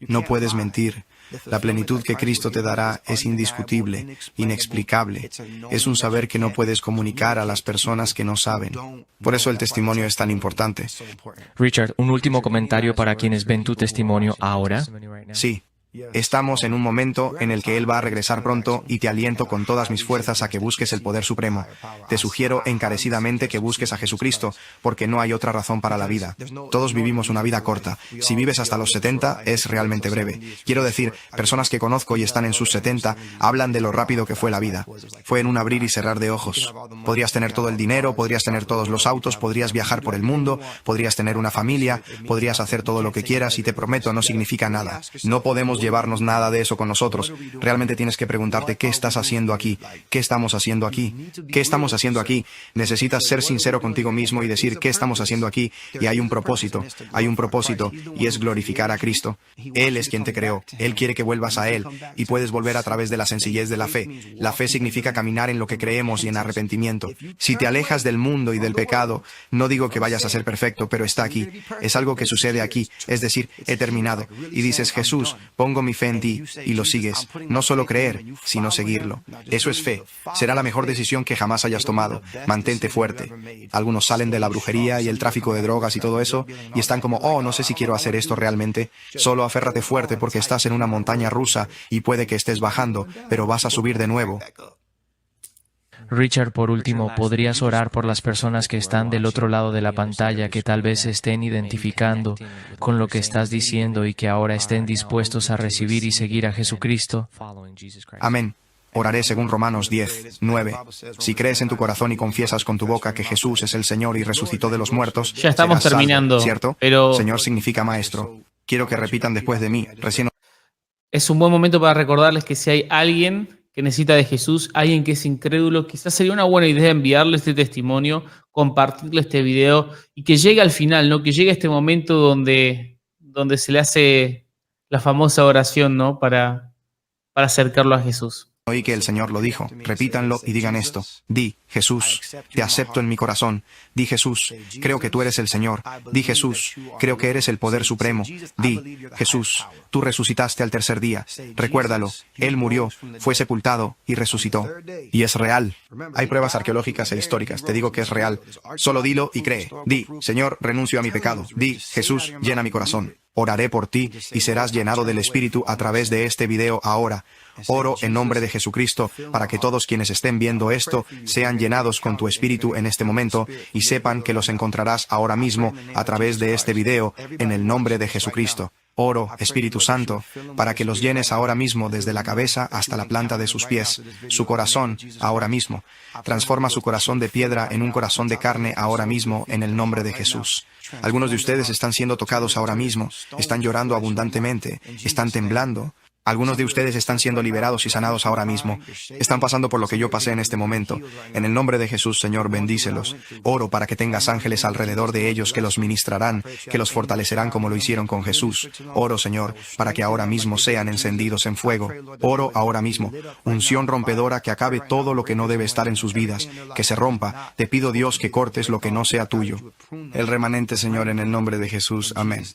no puedes mentir. La plenitud que Cristo te dará es indiscutible, inexplicable. Es un saber que no puedes comunicar a las personas que no saben. Por eso el testimonio es tan importante. Richard, un último comentario para quienes ven tu testimonio ahora. Sí. Estamos en un momento en el que Él va a regresar pronto y te aliento con todas mis fuerzas a que busques el poder supremo. Te sugiero encarecidamente que busques a Jesucristo, porque no hay otra razón para la vida. Todos vivimos una vida corta. Si vives hasta los 70, es realmente breve. Quiero decir, personas que conozco y están en sus 70 hablan de lo rápido que fue la vida. Fue en un abrir y cerrar de ojos. Podrías tener todo el dinero, podrías tener todos los autos, podrías viajar por el mundo, podrías tener una familia, podrías hacer todo lo que quieras y te prometo, no significa nada. No podemos podemos llevarnos nada de eso con nosotros. Realmente tienes que preguntarte, ¿qué estás haciendo aquí? ¿Qué estamos haciendo aquí? ¿Qué estamos haciendo aquí? Necesitas ser sincero contigo mismo y decir, ¿qué estamos haciendo aquí? Y hay un propósito, y es glorificar a Cristo. Él es quien te creó. Él quiere que vuelvas a Él, y puedes volver a través de la sencillez de la fe. La fe significa caminar en lo que creemos y en arrepentimiento. Si te alejas del mundo y del pecado, no digo que vayas a ser perfecto, pero está aquí. Es algo que sucede aquí, es decir, he terminado. Y dices, Jesús, pongo mi fe en ti, y lo sigues. No solo creer, sino seguirlo. Eso es fe. Será la mejor decisión que jamás hayas tomado. Mantente fuerte. Algunos salen de la brujería y el tráfico de drogas y todo eso, y están como, oh, no sé si quiero hacer esto realmente. Solo aférrate fuerte porque estás en una montaña rusa y puede que estés bajando, pero vas a subir de nuevo. Richard, por último, ¿podrías orar por las personas que están del otro lado de la pantalla que tal vez se estén identificando con lo que estás diciendo y que ahora estén dispuestos a recibir y seguir a Jesucristo? Amén. Oraré según Romanos 10:9. Si crees en tu corazón y confiesas con tu boca que Jesús es el Señor y resucitó de los muertos, Ya estamos serás salvo, terminando, ¿cierto? pero Señor significa maestro. Quiero que repitan después de mí. Recién es un buen momento para recordarles que si hay alguien que necesita de Jesús, alguien que es incrédulo, quizás sería una buena idea enviarle este testimonio, compartirle este video y que llegue al final, ¿no? Que llegue a este momento donde se le hace la famosa oración, ¿no? Para acercarlo a Jesús. oí que el Señor lo dijo. Repítanlo y digan esto. Di, Jesús, te acepto en mi corazón. Di, Jesús, creo que tú eres el Señor. Di, Jesús, creo que eres el poder supremo. Di, Jesús, tú resucitaste al tercer día. Recuérdalo, Él murió, fue sepultado y resucitó. Y es real. Hay pruebas arqueológicas e históricas. Te digo que es real. Solo dilo y cree. Di, Señor, renuncio a mi pecado. Di, Jesús, llena mi corazón. Oraré por ti y serás llenado del Espíritu a través de este video ahora. Oro en nombre de Jesucristo para que todos quienes estén viendo esto sean llenados con tu Espíritu en este momento y sepan que los encontrarás ahora mismo a través de este video en el nombre de Jesucristo. Oro, Espíritu Santo, para que los llenes ahora mismo desde la cabeza hasta la planta de sus pies, su corazón ahora mismo. Transforma su corazón de piedra en un corazón de carne ahora mismo en el nombre de Jesús. Algunos de ustedes están siendo tocados ahora mismo, están llorando abundantemente, están temblando. Algunos de ustedes están siendo liberados y sanados ahora mismo. Están pasando por lo que yo pasé en este momento. En el nombre de Jesús, Señor, bendícelos. Oro para que tengas ángeles alrededor de ellos que los ministrarán, que los fortalecerán como lo hicieron con Jesús. Oro, Señor, para que ahora mismo sean encendidos en fuego. Oro ahora mismo. Unción rompedora que acabe todo lo que no debe estar en sus vidas, que se rompa. Te pido, Dios, que cortes lo que no sea tuyo. El remanente, Señor, en el nombre de Jesús. Amén.